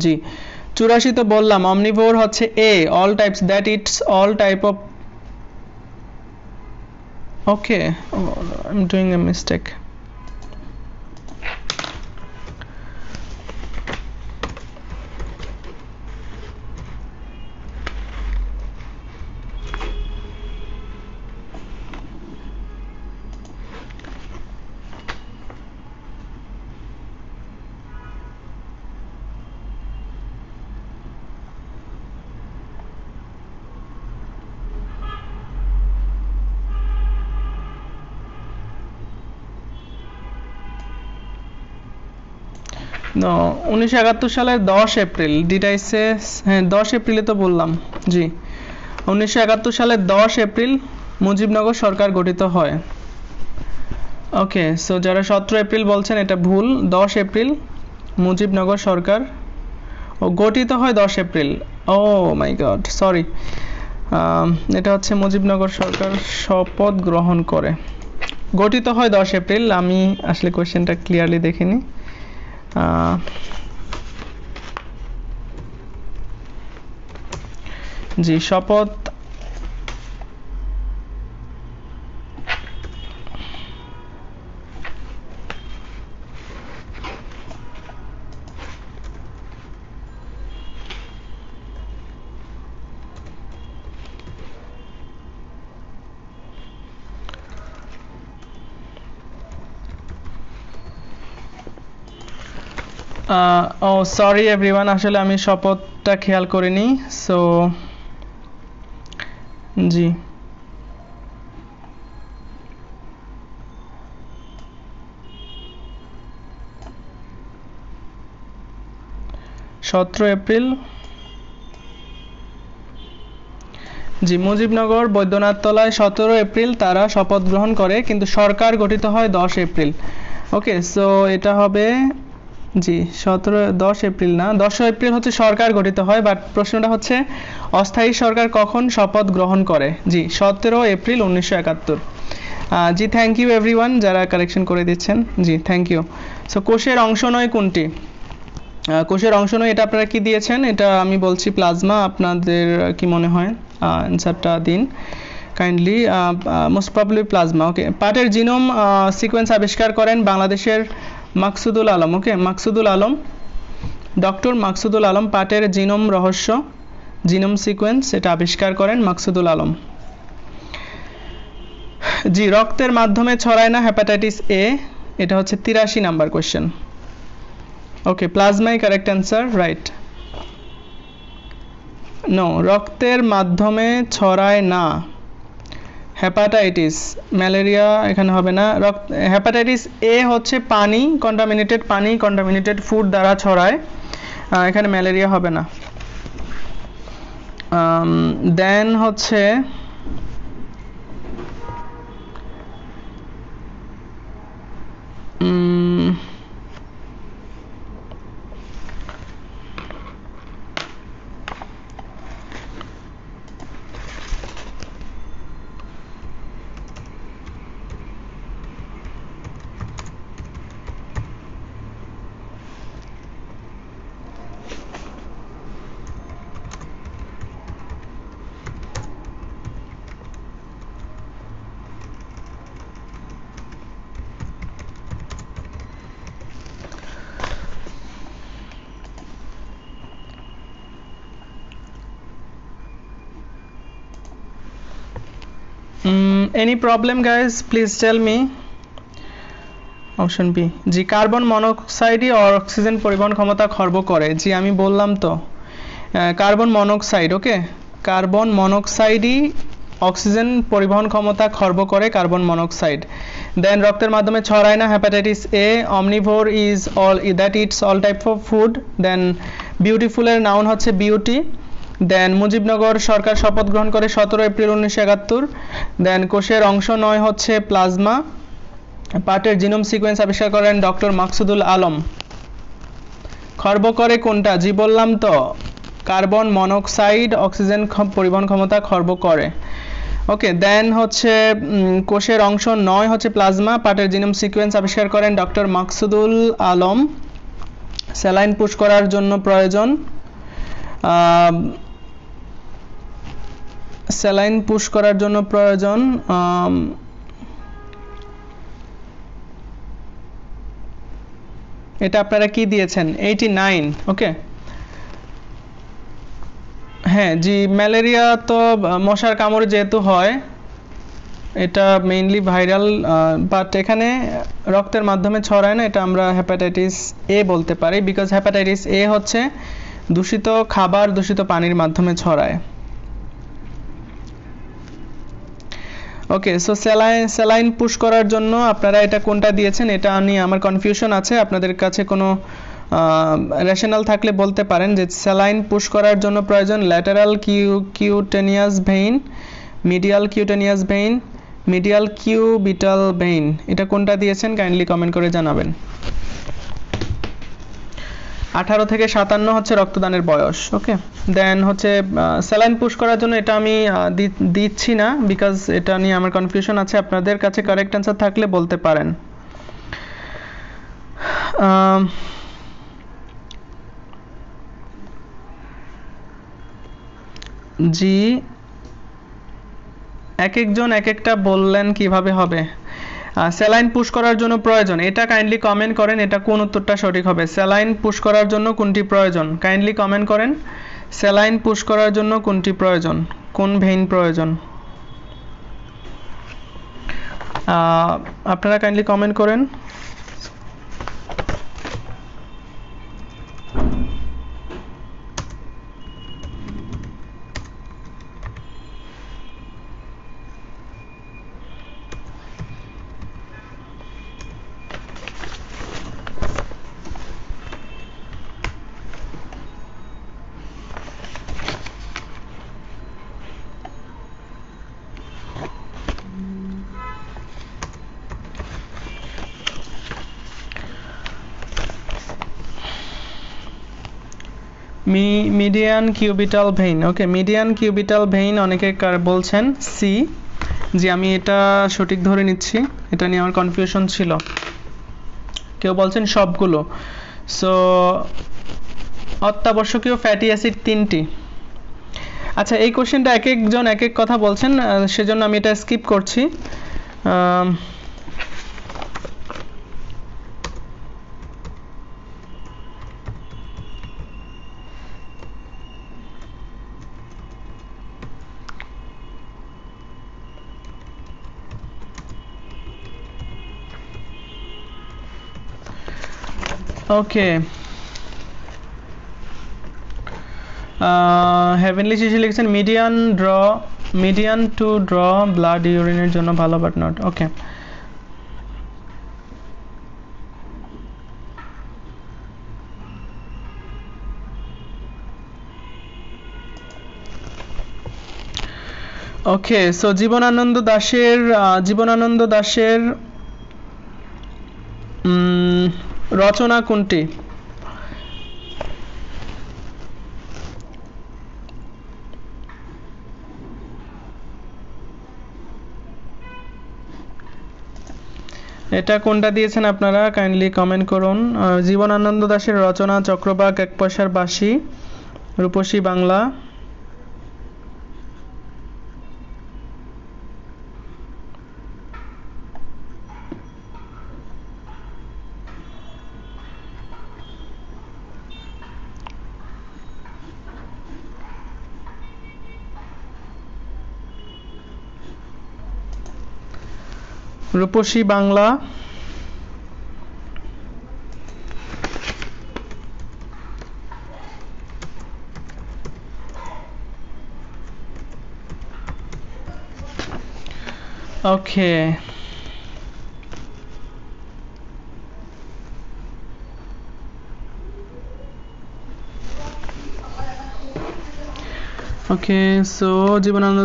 জি 84 তো বললাম। অমনিভোর হচ্ছে a, all types, that eats all type of. Okay, I am doing a mistake. No, 1971 সালের 10 এপ্রিল। Did I say? হ্যাঁ 10 এপ্রিলে তো বললাম। জি 1971 সালের 10 এপ্রিল মুজিবনগর সরকার গঠিত হয়। ওকে, সো যারা 17 এপ্রিল বলছেন এটা ভুল। 10 এপ্রিল মুজিবনগর সরকার গঠিত হয় 10 এপ্রিল। ও মাই গড, সরি। এটা হচ্ছে মুজিবনগর সরকার শপথ গ্রহণ করে, গঠিত হয় 10 এপ্রিল। আমি আসলে কোশ্চেনটা ক্লিয়ারলি দেখিনি। জি শপথ ও সরি এভরিওয়ান, আসলে আমি শপথটা খেয়াল করিনি। সো জি 17 এপ্রিল জি মুজিবনগর বৈদ্যনাথ তলায় 17 এপ্রিল তারা শপথ গ্রহণ করে, কিন্তু সরকার গঠিত হয় 10 এপ্রিল। ওকে, সো এটা হবে জি 10 এপ্রিল না, 10 এপ্রিল হচ্ছে সরকার গঠিত হয়, বাট প্রশ্নটা হচ্ছে অস্থায়ী সরকার কখন শপথ গ্রহণ করে। জি 17 এপ্রিল 1971। জি থ্যাংক ইউ এভরিওয়ান যারা কারেকশন করে দিচ্ছেন, জি থ্যাংক ইউ। সো কোষের অংশ নয় কোনটি? কোষের অংশ নয় এটা আপনারা কি দিয়েছেন, এটা আমি বলছি প্লাজমা। আপনাদের কি মনে হয় অ্যান্সারটা দিন kindly. Most probably plasma. Okay, পাটের জিনোম সিকোয়েন্স আবিষ্কার করেন বাংলাদেশের মাকসুদুল আলম। ওকে, মাকসুদুল আলম, ডক্টর মাকসুদুল আলম পাটের জিনোম রহস্য, জিনোম সিকোয়েন্স এটা আবিষ্কার করেন মাকসুদুল আলম। জি রক্তের মাধ্যমে ছড়ায় না হেপাটাইটিস এ, এটা হচ্ছে 83 নাম্বার কোশ্চেন। ওকে, প্লাজমাই কারেক্ট অ্যান্সার, রাইট। নো, রক্তের মাধ্যমে ছড়ায় না হেপাটাইটিস, ম্যালেরিয়া এখানে হবে না। হেপাটাইটিস এ হচ্ছে পানি, কন্টামিনেটেড ফুড দ্বারা ছড়ায়, এখানে ম্যালেরিয়া হবে না। দেন হচ্ছে any problem guys, please tell me. Option B, জি কার্বন মনোক্সাইডই অক্সিজেন পরিবহন ক্ষমতা খর্ব করে। জি আমি বললাম তো কার্বন মনোক্সাইড। ওকে, কার্বন মনোক্সাইডই অক্সিজেন পরিবহন ক্ষমতা খর্ব করে, কার্বন মনোক্সাইড। দেন রক্তের মাধ্যমে ছড়ায় না hepatitis A, omnivore is all that eats all type of food. Then বিউটিফুলের নাউন হচ্ছে বিউটি। দেন মুজিবনগর সরকার শপথ গ্রহণ করে 17 এপ্রিল 1971। দেন কোষের অংশ নয় হচ্ছে প্লাজমা। পাটের জিনোম সিকোয়েন্স আবিষ্কার করেন ডক্টর মাকসুদুল আলম। খর্ব করে কোনটা? জি বললাম তো কার্বন মনোক্সাইড অক্সিজেন পরিবহন ক্ষমতা খর্ব করে। ওকে, দেন হচ্ছে কোষের অংশ নয় হচ্ছে প্লাজমা। পাটের জিনোম সিকোয়েন্স আবিষ্কার করেন doctor Maksudul Alam. Saline push করার জন্য প্রয়োজন, স্যালাইন পুশ করার জন্য প্রয়োজন এটা আপনারা কি দিয়েছেন 89। ওকে, হ্যাঁ জি ম্যালেরিয়া তো মশার কামড়ে যেহেতু হয় এটা মেইনলি ভাইরাল, বাট এখানে রক্তের মাধ্যমে ছড়ায় না, এটা আমরা হেপাটাইটিস এ বলতে পারি, বিকজ হেপাটাইটিস এ হচ্ছে দূষিত খাবার দূষিত পানির মাধ্যমে ছড়ায়। ওকে, সো স্যালাইন পুশ করার জন্য আপনারা এটা কোনটা দিয়েছেন এটা নিয়ে আমার কনফিউশন আছে। আপনাদের কাছে কোনো রেশনাল থাকলে বলতে পারেন যে স্যালাইন পুশ করার জন্য প্রয়োজন lateral cutaneous vein, medial cutaneous vein, medial cubital vein, এটা কোনটা দিয়েছেন কাইন্ডলি কমেন্ট করে জানাবেন। 18 থেকে 57 হচ্ছে রক্তদানের বয়স। ওকে, দেন হচ্ছে স্যালাইন পুশ করার জন্য এটা আমি দিচ্ছি না বিকজ এটা নিয়ে আমার কনফিউশন আছে। আপনাদের কাছে কারেক্ট অ্যান্সার থাকলে বলতে পারেন। জি এক একজন এক একটা বললেন কিভাবে হবে। স্যালাইন পুশ করার জন্য প্রয়োজন এটা কাইন্ডলি কমেন্ট করেন, এটা কোন উত্তরটা সঠিক হবে। স্যালাইন পুশ করার জন্য কোনটি প্রয়োজন কাইন্ডলি কমেন্ট করেন। স্যালাইন পুশ করার জন্য কোনটি প্রয়োজন, কোন ভেইন প্রয়োজন আপনারা কাইন্ডলি কমেন্ট করেন। মিডিয়ান কিউবিটাল ভেইন, ওকে মিডিয়ান কিউবিটাল ভেইন অনেকে বলছেন সি। জি আমি এটা সঠিক ধরে নিচ্ছি, এটা নিয়ে আমার কনফিউশন ছিল। কেউ বলছেন সবগুলো। সো অত্যাবশ্যকীয় ফ্যাটি অ্যাসিড 3টি। আচ্ছা এই কোশ্চেনটা এক একজন এক এক কথা বলছেন, সেজন্য আমি এটা স্কিপ করছি। ওকে হেভেনলি শিশু লিখছেন মিডিয়ান টু ড্র ব্লাড ইউরিনের জন্য ভালো but not okay. Okay so Jibanananda দাশের রচনা কোনটি? এটা কোনটা দিয়েছেন আপনারা কাইন্ডলি কমেন্ট করুন। জীবনানন্দ দাশের রচনা চক্রবাক, এক পয়সার বাঁশি, রূপসী বাংলা। রূপসী বাংলা। ওকে ওকে সো জীবনানন্দ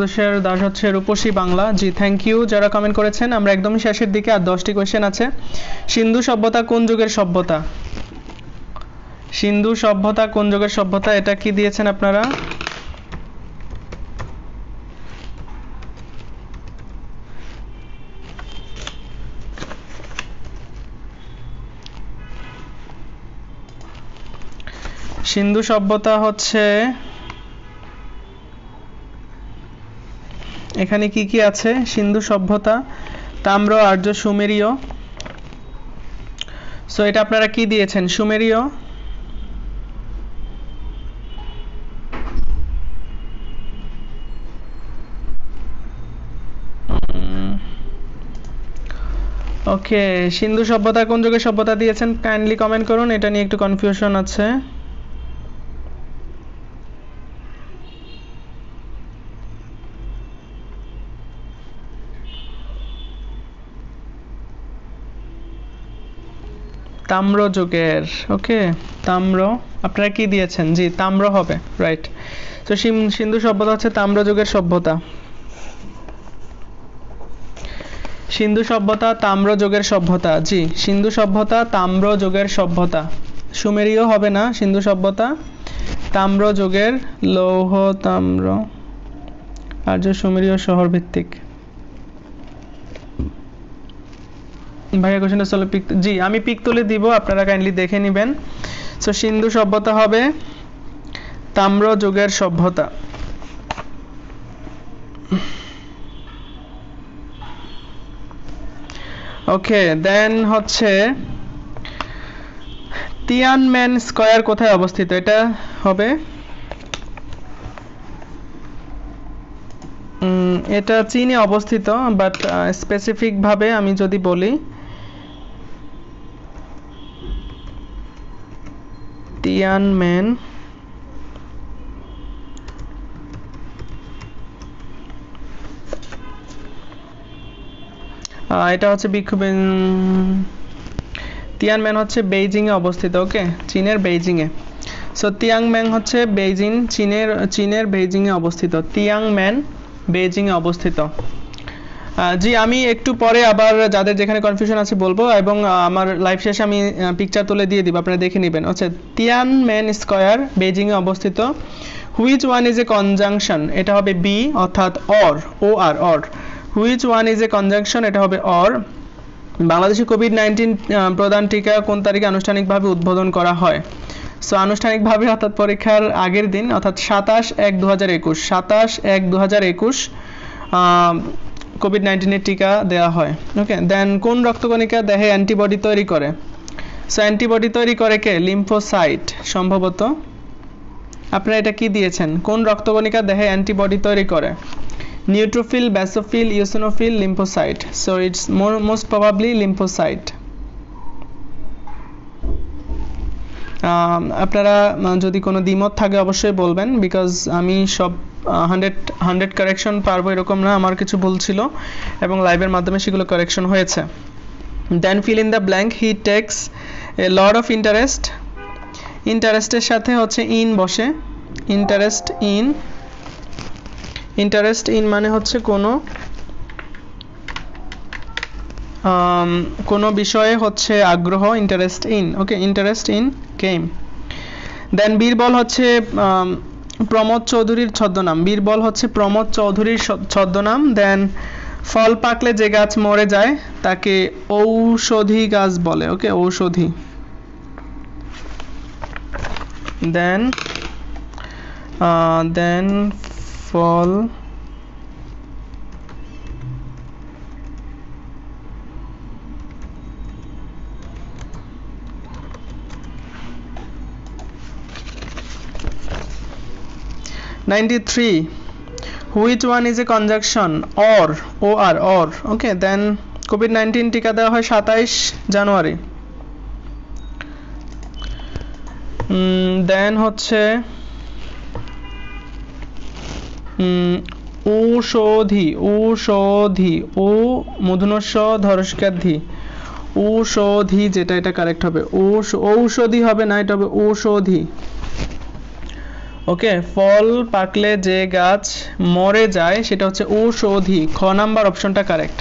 দাশ হচ্ছে রূপসী বাংলা। জি থ্যাংক ইউ যারা কমেন্ট করেছেন। আমরা একদমই শেষের দিকে, আর 10টি কোয়েশ্চেন আছে। সিন্ধু সভ্যতা কোন যুগের সভ্যতা? সিন্ধু সভ্যতা কোন যুগের সভ্যতা, এটা কি দিয়েছেন আপনারা? সিন্ধু সভ্যতা হচ্ছে, এখানে কি কি আছে? সিন্ধু সভ্যতা, তাম্র, আর্য, সুমেরীয়। সো এটা আপনারা কি দিয়েছেন? সুমেরীয়। ওকে সিন্ধু সভ্যতা কোন যুগের সভ্যতা দিয়েছেন কাইন্ডলি কমেন্ট করুন, এটা নিয়ে একটু কনফিউশন আছে। তাম্র যুগের, ওকে তাম্র। আপনারা কি দিয়েছেন? জি তাম্র হবে, রাইট। তো সিন্ধু সভ্যতা হচ্ছে তাম্র যুগের সভ্যতা। সিন্ধু সভ্যতা তাম্র যুগের সভ্যতা। জি সিন্ধু সভ্যতা তাম্র যুগের সভ্যতা। সুমেরীয় হবে না, সিন্ধু সভ্যতা তাম্র যুগের, লৌহ তাম্র, আর্য সুমেরীয় শহর ভিত্তিক। ভাইয়া কোশ্চেনটা চলো পিক, জি আমি পিক তুলে দিব, আপনারা কাইন্ডলি দেখে নেবেন। সো সিন্ধু সভ্যতা হবে তাম্র যুগের সভ্যতা। ওকে দেন হচ্ছে তিয়ানমেন স্কয়ার কোথায় অবস্থিত? এটা হবে, এটা চীনে অবস্থিত, বাট স্পেসিফিক ভাবে আমি যদি বলি তিয়ানমেন এটা হচ্ছে তিয়ানমেন হচ্ছে বেইজিং এ অবস্থিত। ওকে চীনের বেইজিং এ। সো তিয়াংমেন হচ্ছে বেইজিং, চীনের বেইজিং এ অবস্থিত। তিয়াংমেন বেইজিং এ অবস্থিত। জি আমি একটু পরে আবার যাদের যেখানে কনফিউশন আছে বলবো, এবং আমার লাইভ শেষে আমি পিকচার তুলে দিয়ে দিব, আপনারা দেখে নেবেন। আচ্ছা, তিয়ানমেন স্কয়ার বেজিং এ অবস্থিত। Which one is a conjunction, এটা হবে বি অর্থাৎ or, O R or. Which one is a conjunction, এটা হবে অর। বাংলাদেশে কোভিড-19 প্রদান টিকা কোন তারিখে আনুষ্ঠানিকভাবে উদ্বোধন করা হয়? সো আনুষ্ঠানিকভাবে অর্থাৎ পরীক্ষার আগের দিন অর্থাৎ 27/1/2021, 27/1/2021 কোভিড-19 এর টিকা দেওয়া হয়। ওকে, দেন কোন রক্তকণিকা দেহে অ্যান্টিবডি তৈরি করে? সো অ্যান্টিবডি তৈরি করে কে? লিম্ফোসাইট সম্ভবত। আপনারা এটা কি দিয়েছেন? কোন রক্তকণিকা দেহে অ্যান্টিবডি তৈরি করে? Neutrophil, basophil, eosinophil, lymphocyte. So it's most probably lymphocyte. আপনারা যদি কোনো দ্বিমত থাকে অবশ্যই বলবেন, বিকজ আমি সব 100 কারেকশন পারবো এরকম না, আমার কিছু ভুল ছিল এবং লাইভের মাধ্যমে সেগুলো কারেকশন হয়েছে। Then fill in the blank, he takes a lot of interest. ইন্টারেস্টের সাথে হচ্ছে ইন বসে। ইন্টারেস্ট ইন মানে হচ্ছে কোনো বিষয়ে হচ্ছে আগ্রহ, interest in. Okay, interest in game. Then Birbal হচ্ছে প্রমোদ চৌধুরীর ছদ্মনাম। বীরবল হচ্ছে প্রমোদ চৌধুরীর ছদ্মনাম। দেন ফল পাকলে যে গাছ মরে যায় তাকে ঔষধি গাছ বলে। ওকে, ঔষধি। দেন ফল (93) Which one is a conjunction? Or, or, or. Okay, then COVID-19 টিকা দেওয়া হয় 27 জানুয়ারি। দেন হচ্ছে ঔষধি, ও মূর্ধন্য ধরস্কার-ধি, ঔষধি, যেটা এটা কারেক্ট হবে। ঔষধি হবে না, এটা হবে ঔষধি। ওকে, ফল পাকলে যে গাছ মরে যায় সেটা হচ্ছে ঔষধি। খ নাম্বার অপশনটা কারেক্ট।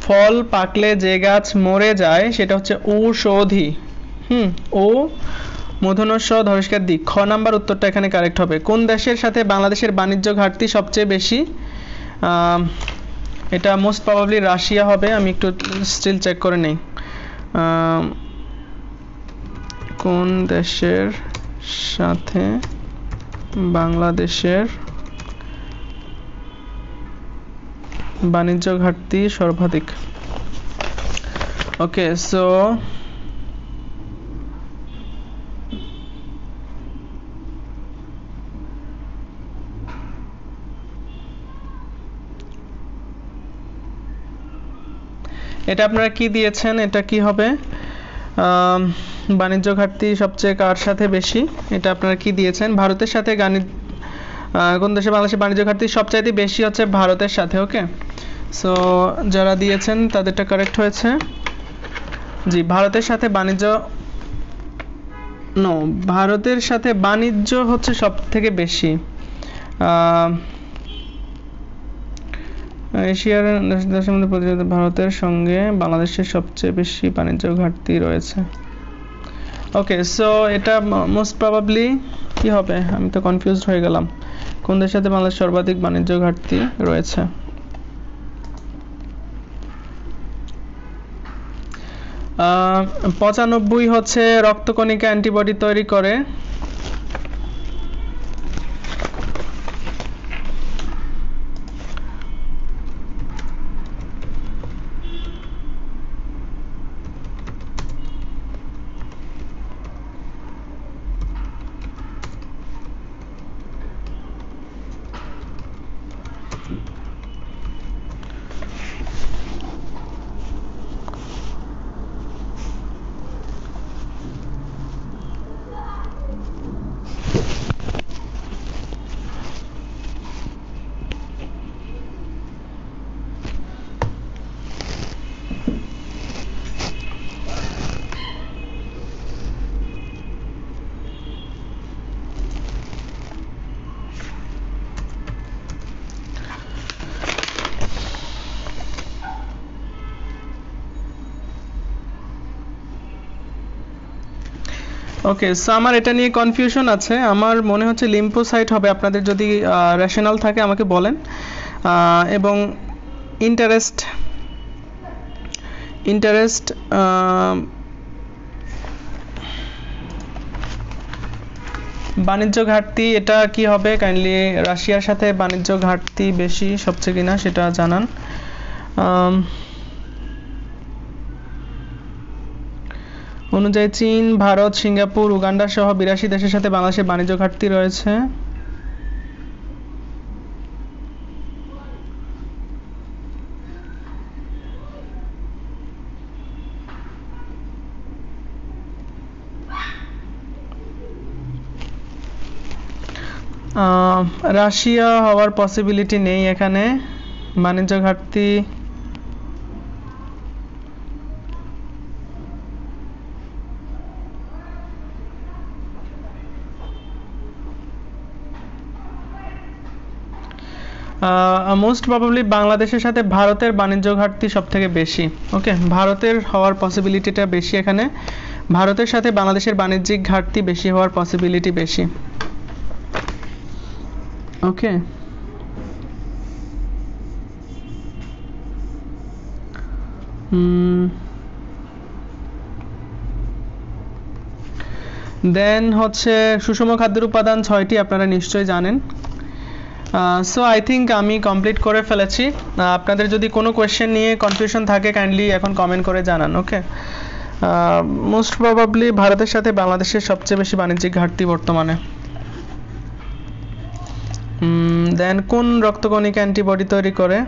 ফল পাকলে যে গাছ মরে যায় সেটা হচ্ছে ঔষধি। ও মূর্ধন্য ধরস্কার দিক, খ নাম্বার উত্তরটা এখানে কারেক্ট হবে। কোন দেশের সাথে বাংলাদেশের বাণিজ্য ঘাটতি সবচেয়ে বেশি? এটা মোস্ট প্রবাবলি রাশিয়া হবে, আমি একটু স্টিল চেক করে নেই। কোন দেশের সাথে বাংলাদেশের বাণিজ্য ঘাটতি সর্বাধিক? ওকে, সো এটা আপনারা কি দিয়েছেন? এটা কি হবে? বাণিজ্য ঘাটতি সবচেয়ে কার সাথে বেশি? এটা আপনারা কি দিয়েছেন? ভারতের সাথে কোন দেশে বাংলাদেশের বাণিজ্য ঘাটতি সবচাইতে বেশি হচ্ছে ভারতের সাথে। ওকে, সো যারা দিয়েছেন তাদেরটা কারেক্ট হয়েছে। জি, ভারতের সাথে বাণিজ্য হচ্ছে সব থেকে বেশি। এশিয়ার দেশের মধ্যে প্রতিযোগিতা ভারতের সঙ্গে বাংলাদেশের সবচেয়ে বেশি বাণিজ্য ঘাটতি রয়েছে। ওকে, সো এটা মোস্ট প্রবাবলি কি হবে? আমি তো কনফিউজড হয়ে গেলাম। কোন দেশের সাথে বাংলাদেশ সর্বাধিক বাণিজ্য ঘাটতি রয়েছে? 95 হচ্ছে রক্তকণিকা অ্যান্টিবডি তৈরি করে। ওকে, সো আমার এটা নিয়ে কনফিউশন আছে। আমার মনে হচ্ছে লিম্ফোসাইট হবে, আপনাদের যদি রেশনাল থাকে আমাকে বলেন। এবং ইন্টারেস্ট ইন্টারেস্ট বাণিজ্য ঘাটতি, এটা কি হবে? কাইন্ডলি রাশিয়ার সাথে বাণিজ্য ঘাটতি বেশি সবচেয়ে কিনা সেটা জানান। অনুযায়ী চীন, ভারত, সিঙ্গাপুর, উগান্ডা সহ 82 দেশের সাথে বাংলাদেশের বাণিজ্য ঘাটতি রয়েছে। রাশিয়া হওয়ার পসিবিলিটি নেই এখানে। বাণিজ্য ঘাটতি মোস্ট প্রবাবলি বাংলাদেশের সাথে ভারতের বাণিজ্য ঘাটতি সব থেকে বেশি। ওকে, ভারতের হওয়ার পসিবিলিটিটা বেশি এখানে। ভারতের সাথে বাংলাদেশের বাণিজ্যিক ঘাটতি বেশি হওয়ার পসিবিলিটি বেশি। ওকে, দেন হচ্ছে সুষম খাদ্যের উপাদান 6টি, আপনারা নিশ্চয়ই জানেন। সো আই থিঙ্ক আমি কমপ্লিট করে ফেলেছি। আপনাদের যদি কোনো কোয়েশ্চেন নিয়ে কনফিউশন থাকে কাইন্ডলি এখন কমেন্ট করে জানান। ওকে, মোস্ট প্রবাবলি ভারতের সাথে বাংলাদেশের সবচেয়ে বেশি বাণিজ্যিক ঘাটতি বর্তমানে। দেন কোন রক্তকণিকা অ্যান্টিবডি তৈরি করে?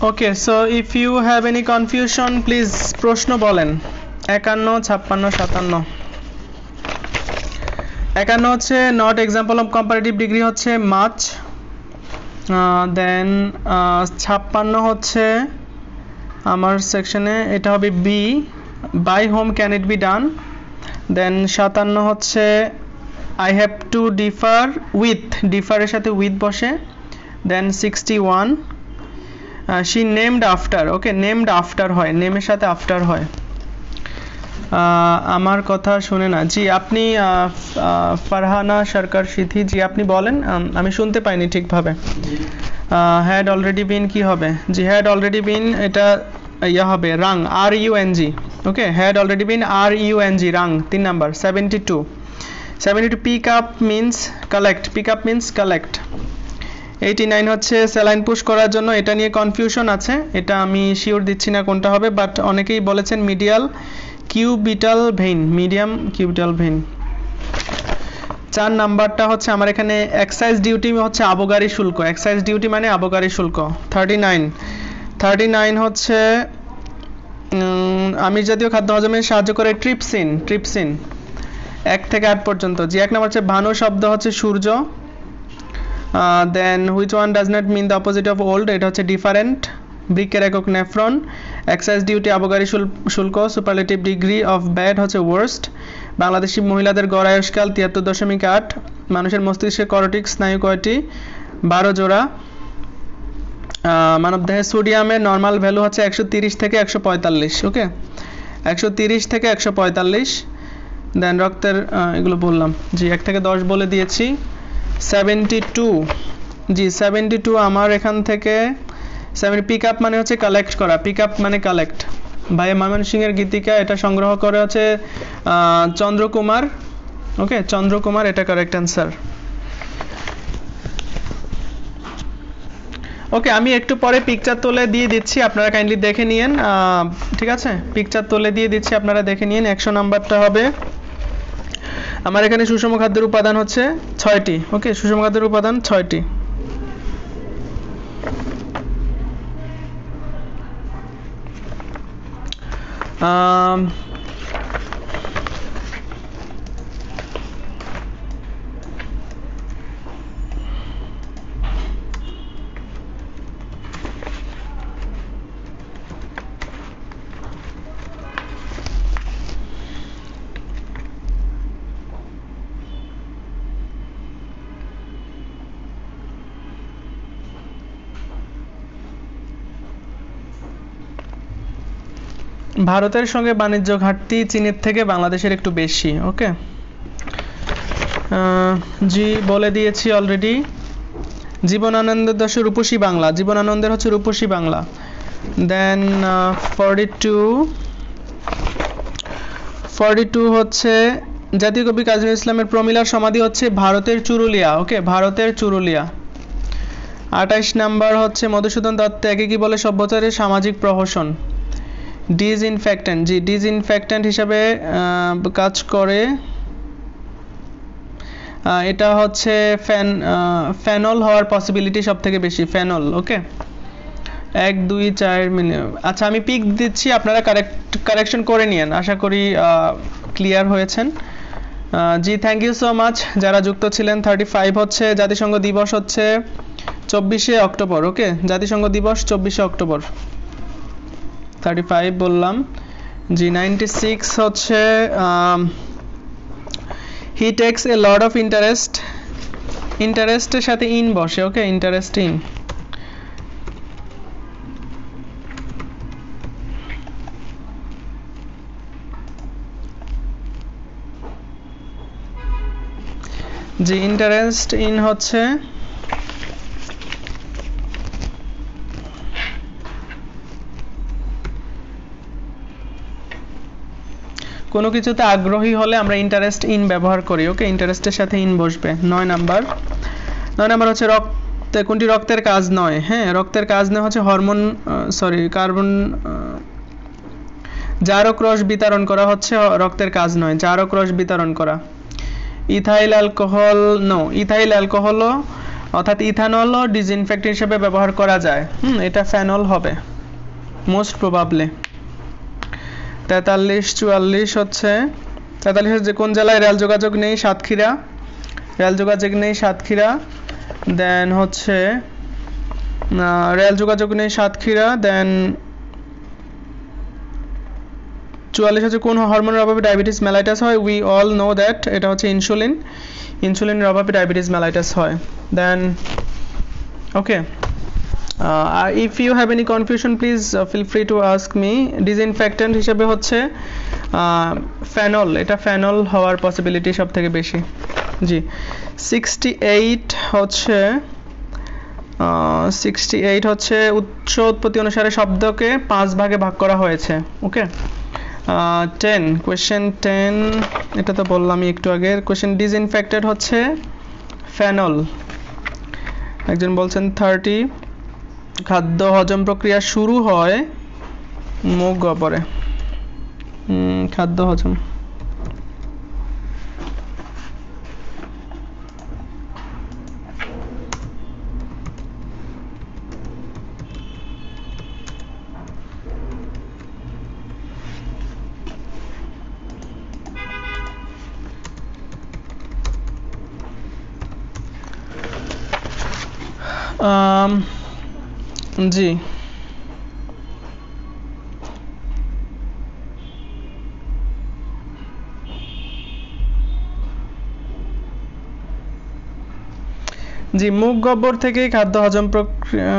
Okay, so if you have any confusion please প্রশ্ন বলেন। 51, 56, 57। 51 হচ্ছে not example of comparative degree হচ্ছে মাছ। দেন 56 হচ্ছে আমার সেকশনে এটা হবে B, by whom can it be done. Then 57 হচ্ছে I have to differ with, ডিফারের সাথে উইথ বসে। Then 61 she named after. Okay, named after হয়, নেমের সাথে আফটার হয়। আমার কথা শুনে না জি, আপনি ফারহানা সরকার সিথি জি, আপনি বলেন, আমি শুনতে পাইনি ঠিকভাবে। হ্যাড অলরেডি বিন কি হবে? জি, হ্যাড অলরেডি বিন এটা ইয়া হবে wrong, R U N G. Okay, had already been R U N G, rung 3 number. 72 pick up means collect, pick up means collect. 89 হচ্ছে স্যালাইন পুশ করার জন্য, এটা নিয়ে কনফিউশন আছে, এটা আমি শিওর দিচ্ছি না কোনটা হবে, বাট অনেকেই বলেছেন medial cubital vein, medium cubital vein. 4 নাম্বারটা হচ্ছে আমার এখানে এক্সাইজ ডিউটি হচ্ছে আবগারি শুল্ক, এক্সাইজ ডিউটি মানে আবগারি শুল্ক। 39 হচ্ছে আমিষ জাতীয় খাদ্য হজমে সাহায্য করে ট্রিপসিন, ট্রিপসিন 1 থেকে 8 পর্যন্ত। জি, 1 নাম্বার হচ্ছে ভানু শব্দ হচ্ছে সূর্য। Then which one does not mean the opposite of old, এটা হচ্ছে ডিফারেন্ট। বৃক্কের একক নেফ্রন। এক্সাইজ ডিউটি আবগারি শুল্ক। সুপারলেটিভ ডিগ্রি অফ ব্যাড হচ্ছে ওয়ার্স্ট। বাংলাদেশি মহিলাদের গড় আয়ুষ্কাল 73.8। মানুষের মস্তিষ্কে করটিক স্নায়ু কয়টি? 12 জোড়া। মানবদেহে সোডিয়ামের নর্মাল ভ্যালু হচ্ছে 130 থেকে 145। ওকে, 130 থেকে 145। দেন রক্তের এগুলো বললাম জি, 1 থেকে 10 বলে দিয়েছি। 72 জি, 72 আমার এখান থেকে 7 পিক আপ মানে হচ্ছে কালেক্ট করা, পিক আপ মানে কালেক্ট। ভাই ময়মনসিংহের গীতিকা, এটা সংগ্রহ করে হচ্ছে চন্দ্রকুমার। ওকে, চন্দ্রকুমার, এটা কারেক্ট অ্যান্সার। ওকে, আমি একটু পরে পিকচার তুলে দিয়ে দিচ্ছি, আপনারা কাইন্ডলি দেখে নিয়েন। ঠিক আছে, পিকচার তুলে দিয়ে দিচ্ছি, আপনারা দেখে নিন। 100 নাম্বারটা হবে আমার এখানে সুষম খাদ্যের উপাদান হচ্ছে 6টি। ওকে, সুষম খাদ্যের উপাদান 6টি। ভারতের সঙ্গে বাণিজ্য ঘাটতি চীনের থেকে বাংলাদেশের একটু বেশি। ওকে, জি বলে দিয়েছি অলরেডি। জীবনানন্দের দেশে রূপসী বাংলা, জীবনানন্দের হচ্ছে রূপসী বাংলা। দেন 42 হচ্ছে জাতীয় কবি কাজী নজরুল ইসলামের প্রমিলার সমাধি হচ্ছে ভারতের চুরুলিয়া। ওকে, ভারতের চুরুলিয়া। 28 নাম্বার হচ্ছে মধুসূদন দত্ত একে কি বলে সভ্যচারের সামাজিক প্রহসন? ডিসইনফেক্ট্যান্ট। জি, ডিসইনফেক্ট্যান্ট হিসাবে কাজ করে। এটা হচ্ছে ফেনল হওয়ার পসিবিলিটি সব থেকে বেশি, ফেনল। ওকে, 1 2 4 মিনিট। আচ্ছা, আমি পিক দিচ্ছি, আপনারা কারেকশন করে নিয়েন। আশা করি ক্লিয়ার হয়েছেন। জি, থ্যাংক ইউ সো মাচ যারা যুক্ত ছিলেন। 35 হচ্ছে জাতিসংঘ দিবস হচ্ছে 24শে অক্টোবর। ওকে, জাতিসংঘ দিবস 24শে অক্টোবর। 35 বললাম। জি, 96 হচ্ছে he takes a lot of interest, ইন্টারেস্টের সাথে ইন বসে। Okay, interest in. জি, ইন্টারেস্ট ইন হচ্ছে কোনো কিছুতে আগ্রহী হলে আমরা ইন্টারেস্ট ইন ব্যবহার করি। ওকে, ইন্টারেস্টের সাথে ইন বসবে। 9 নাম্বার হচ্ছে রক্তে কোনটি রক্তের কাজ নয়? হ্যাঁ, রক্তের কাজ নয় হচ্ছে হরমোন, কার্বন, জারক রস বিতরণ করা হচ্ছে রক্তের কাজ নয়, জারক রস বিতরণ করা। ইথাইল অ্যালকোহল অর্থাৎ ইথানলও ডিসইনফেক্টেন্ট হিসেবে ব্যবহার করা যায়। এটা ফেনল হবে মোস্ট প্রবাবলি। 43 হচ্ছে কোন জেলায় রেল যোগাযোগ নেই? সাতক্ষীরা, রেল যোগাযোগ নেই সাতক্ষীরা। দেন হচ্ছে রেল যোগাযোগ নেই সাতক্ষীরা। দেন 44 হচ্ছে কোন হরমোনের অভাবে ডায়াবেটিস মেলাইটাস হয়? উই অল নো দ্যাট, এটা হচ্ছে ইনসুলিন, ইনসুলিনের অভাবে ডায়াবেটিস মেলাইটাস হয়। দেন ওকে, if you have any confusion please feel free to ask me. Disinfectant হিসেবে হচ্ছে ফেনল, এটা ফেনল হওয়ার পসিবিলিটি সব থেকে বেশি। জি, 68 হচ্ছে উৎস উৎপত্তি অনুসারে শব্দকে 5 ভাগে ভাগ করা হয়েছে। ওকে, 10 কোয়েশ্চেন 10 এটা তো বললামই একটু আগে। কোয়েশ্চেন ডিসইনফেক্টেড হচ্ছে ফেনল। একজন বলছেন 30 খাদ্য হজম প্রক্রিয়া শুরু হয় মুখ গহ্বরে। খাদ্য হজম জি, মুখ গহ্বর থেকে খাদ্য হজম প্রক্রিয়া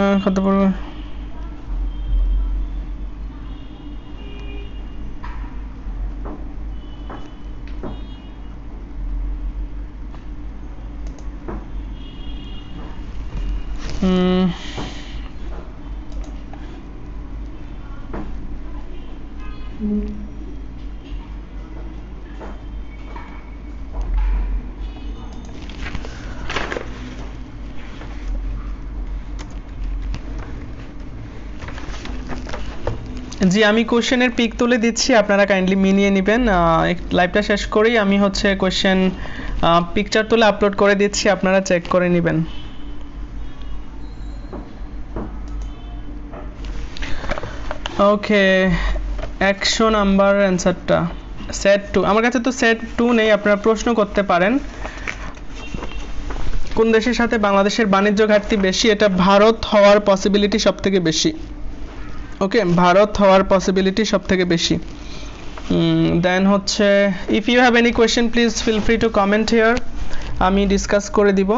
জি, আমি কোশ্চেনের পিক তুলে দিচ্ছি, আপনারা কাইন্ডলি মিলিয়ে নেবেন। লাইভটা শেষ করেই আমি হচ্ছে কোশ্চেন পিকচার তুলে আপলোড করে দিচ্ছি, আপনারা চেক করে নেবেন। ওকে, 100 নাম্বার অ্যান্সারটা সেট 2। আমার কাছে তো সেট 2 নেই, আপনারা প্রশ্ন করতে পারেন। কোন দেশের সাথে বাংলাদেশের বাণিজ্য ঘাটতি বেশি? এটা ভারত হওয়ার পসিবিলিটি সব থেকে বেশি। ওকে, ভারত হওয়ার পসিবিলিটি সব থেকে বেশি। দেন হচ্ছে if you have any question please feel free to comment here, আমি ডিসকাস করে দিব।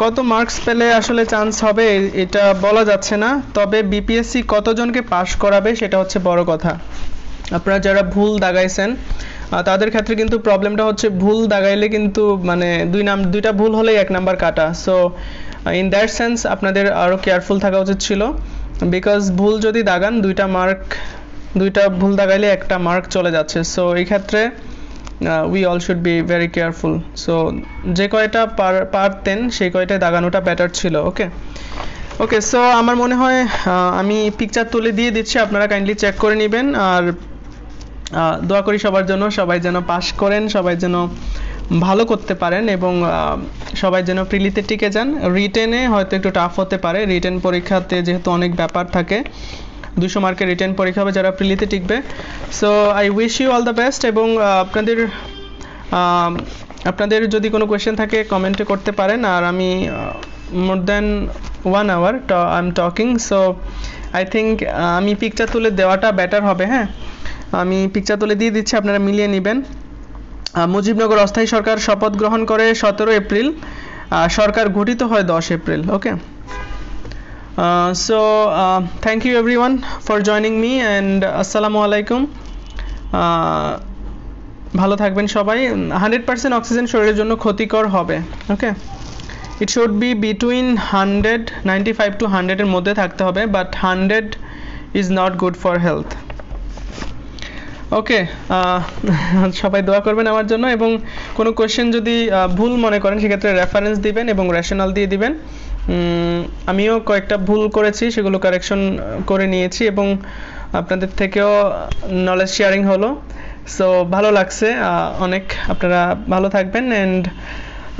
কত মার্কস পেলে আসলে চান্স হবে এটা বলা যাচ্ছে না, তবে বিপিএসসি কতজনকে পাস করাবে সেটা হচ্ছে বড় কথা। আপনারা যারা ভুল দাগাইছেন তাদের ক্ষেত্রে কিন্তু প্রবলেমটা হচ্ছে ভুল দাগাইলে কিন্তু মানে দুইটা ভুল হলেই 1 নাম্বার কাটা। সো ইন দ্যাট সেন্স আপনাদের আরো কেয়ারফুল থাকা উচিত ছিল, বিকজ ভুল যদি দাগান দুইটা ভুল দাগাইলে একটা মার্ক চলে যাচ্ছে। সো এই ক্ষেত্রে we all should be very careful. So যে কয়টা পারতেন সেই কয়টায় দাগানোটা বেটার ছিল। ওকে সো আমার মনে হয় আমি পিকচার তুলে দিয়ে দিচ্ছি, আপনারা কাইন্ডলি চেক করে নেবেন। আর দোয়া করি সবার জন্য, সবাই যেন পাস করেন, সবাই যেন ভালো করতে পারেন এবং সবাই যেন প্রিলিতে টিকে যান। রিটেনে হয়তো একটু টাফ হতে পারে, রিটেন পরীক্ষাতে যেহেতু অনেক ব্যাপার থাকে, 200 মার্কের রিটেন পরীক্ষা হবে, যারা প্রিলিতে টিকবে। So I wish you all the best এবং আপনাদের যদি কোনো কোয়েশ্চেন থাকে কমেন্টে করতে পারেন। আর আমি more than 1 hour I am talking, so I think আমি পিকচার তুলে দেওয়াটা বেটার হবে। হ্যাঁ, আমি পিকচার তুলে দিয়ে দিচ্ছি, আপনারা মিলিয়ে নেবেন। মুজিবনগর অস্থায়ী সরকার শপথ গ্রহণ করে 17 এপ্রিল, সরকার গঠিত হয় 10 April. Okay, so thank you everyone for joining me and assalamu alaikum. ভালো থাকবেন সবাই। 100% অক্সিজেন শরীরের জন্য ক্ষতিকর হবে। ওকে, it should be between 95 to 100 এর মধ্যে থাকতে হবে, but 100 is not good for health. ওকে, সবাই দোয়া করবেন আমার জন্য এবং কোনো কোশ্চেন যদি ভুল মনে করেন সেক্ষেত্রে রেফারেন্স দিবেন এবং রেশনাল দিয়ে দিবেন। আমিও কয়েকটা ভুল করেছি, সেগুলো কারেকশন করে নিয়েছি এবং আপনাদের থেকেও নলেজ শেয়ারিং হলো। সো ভালো লাগছে অনেক। আপনারা ভালো থাকবেন অ্যান্ড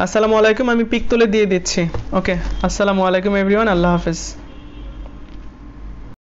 আসসালামু আলাইকুম। আমি পিক তুলে দিয়ে দিচ্ছি। ওকে, আসসালামু আলাইকুম এভরিওয়ান, আল্লাহ হাফেজ।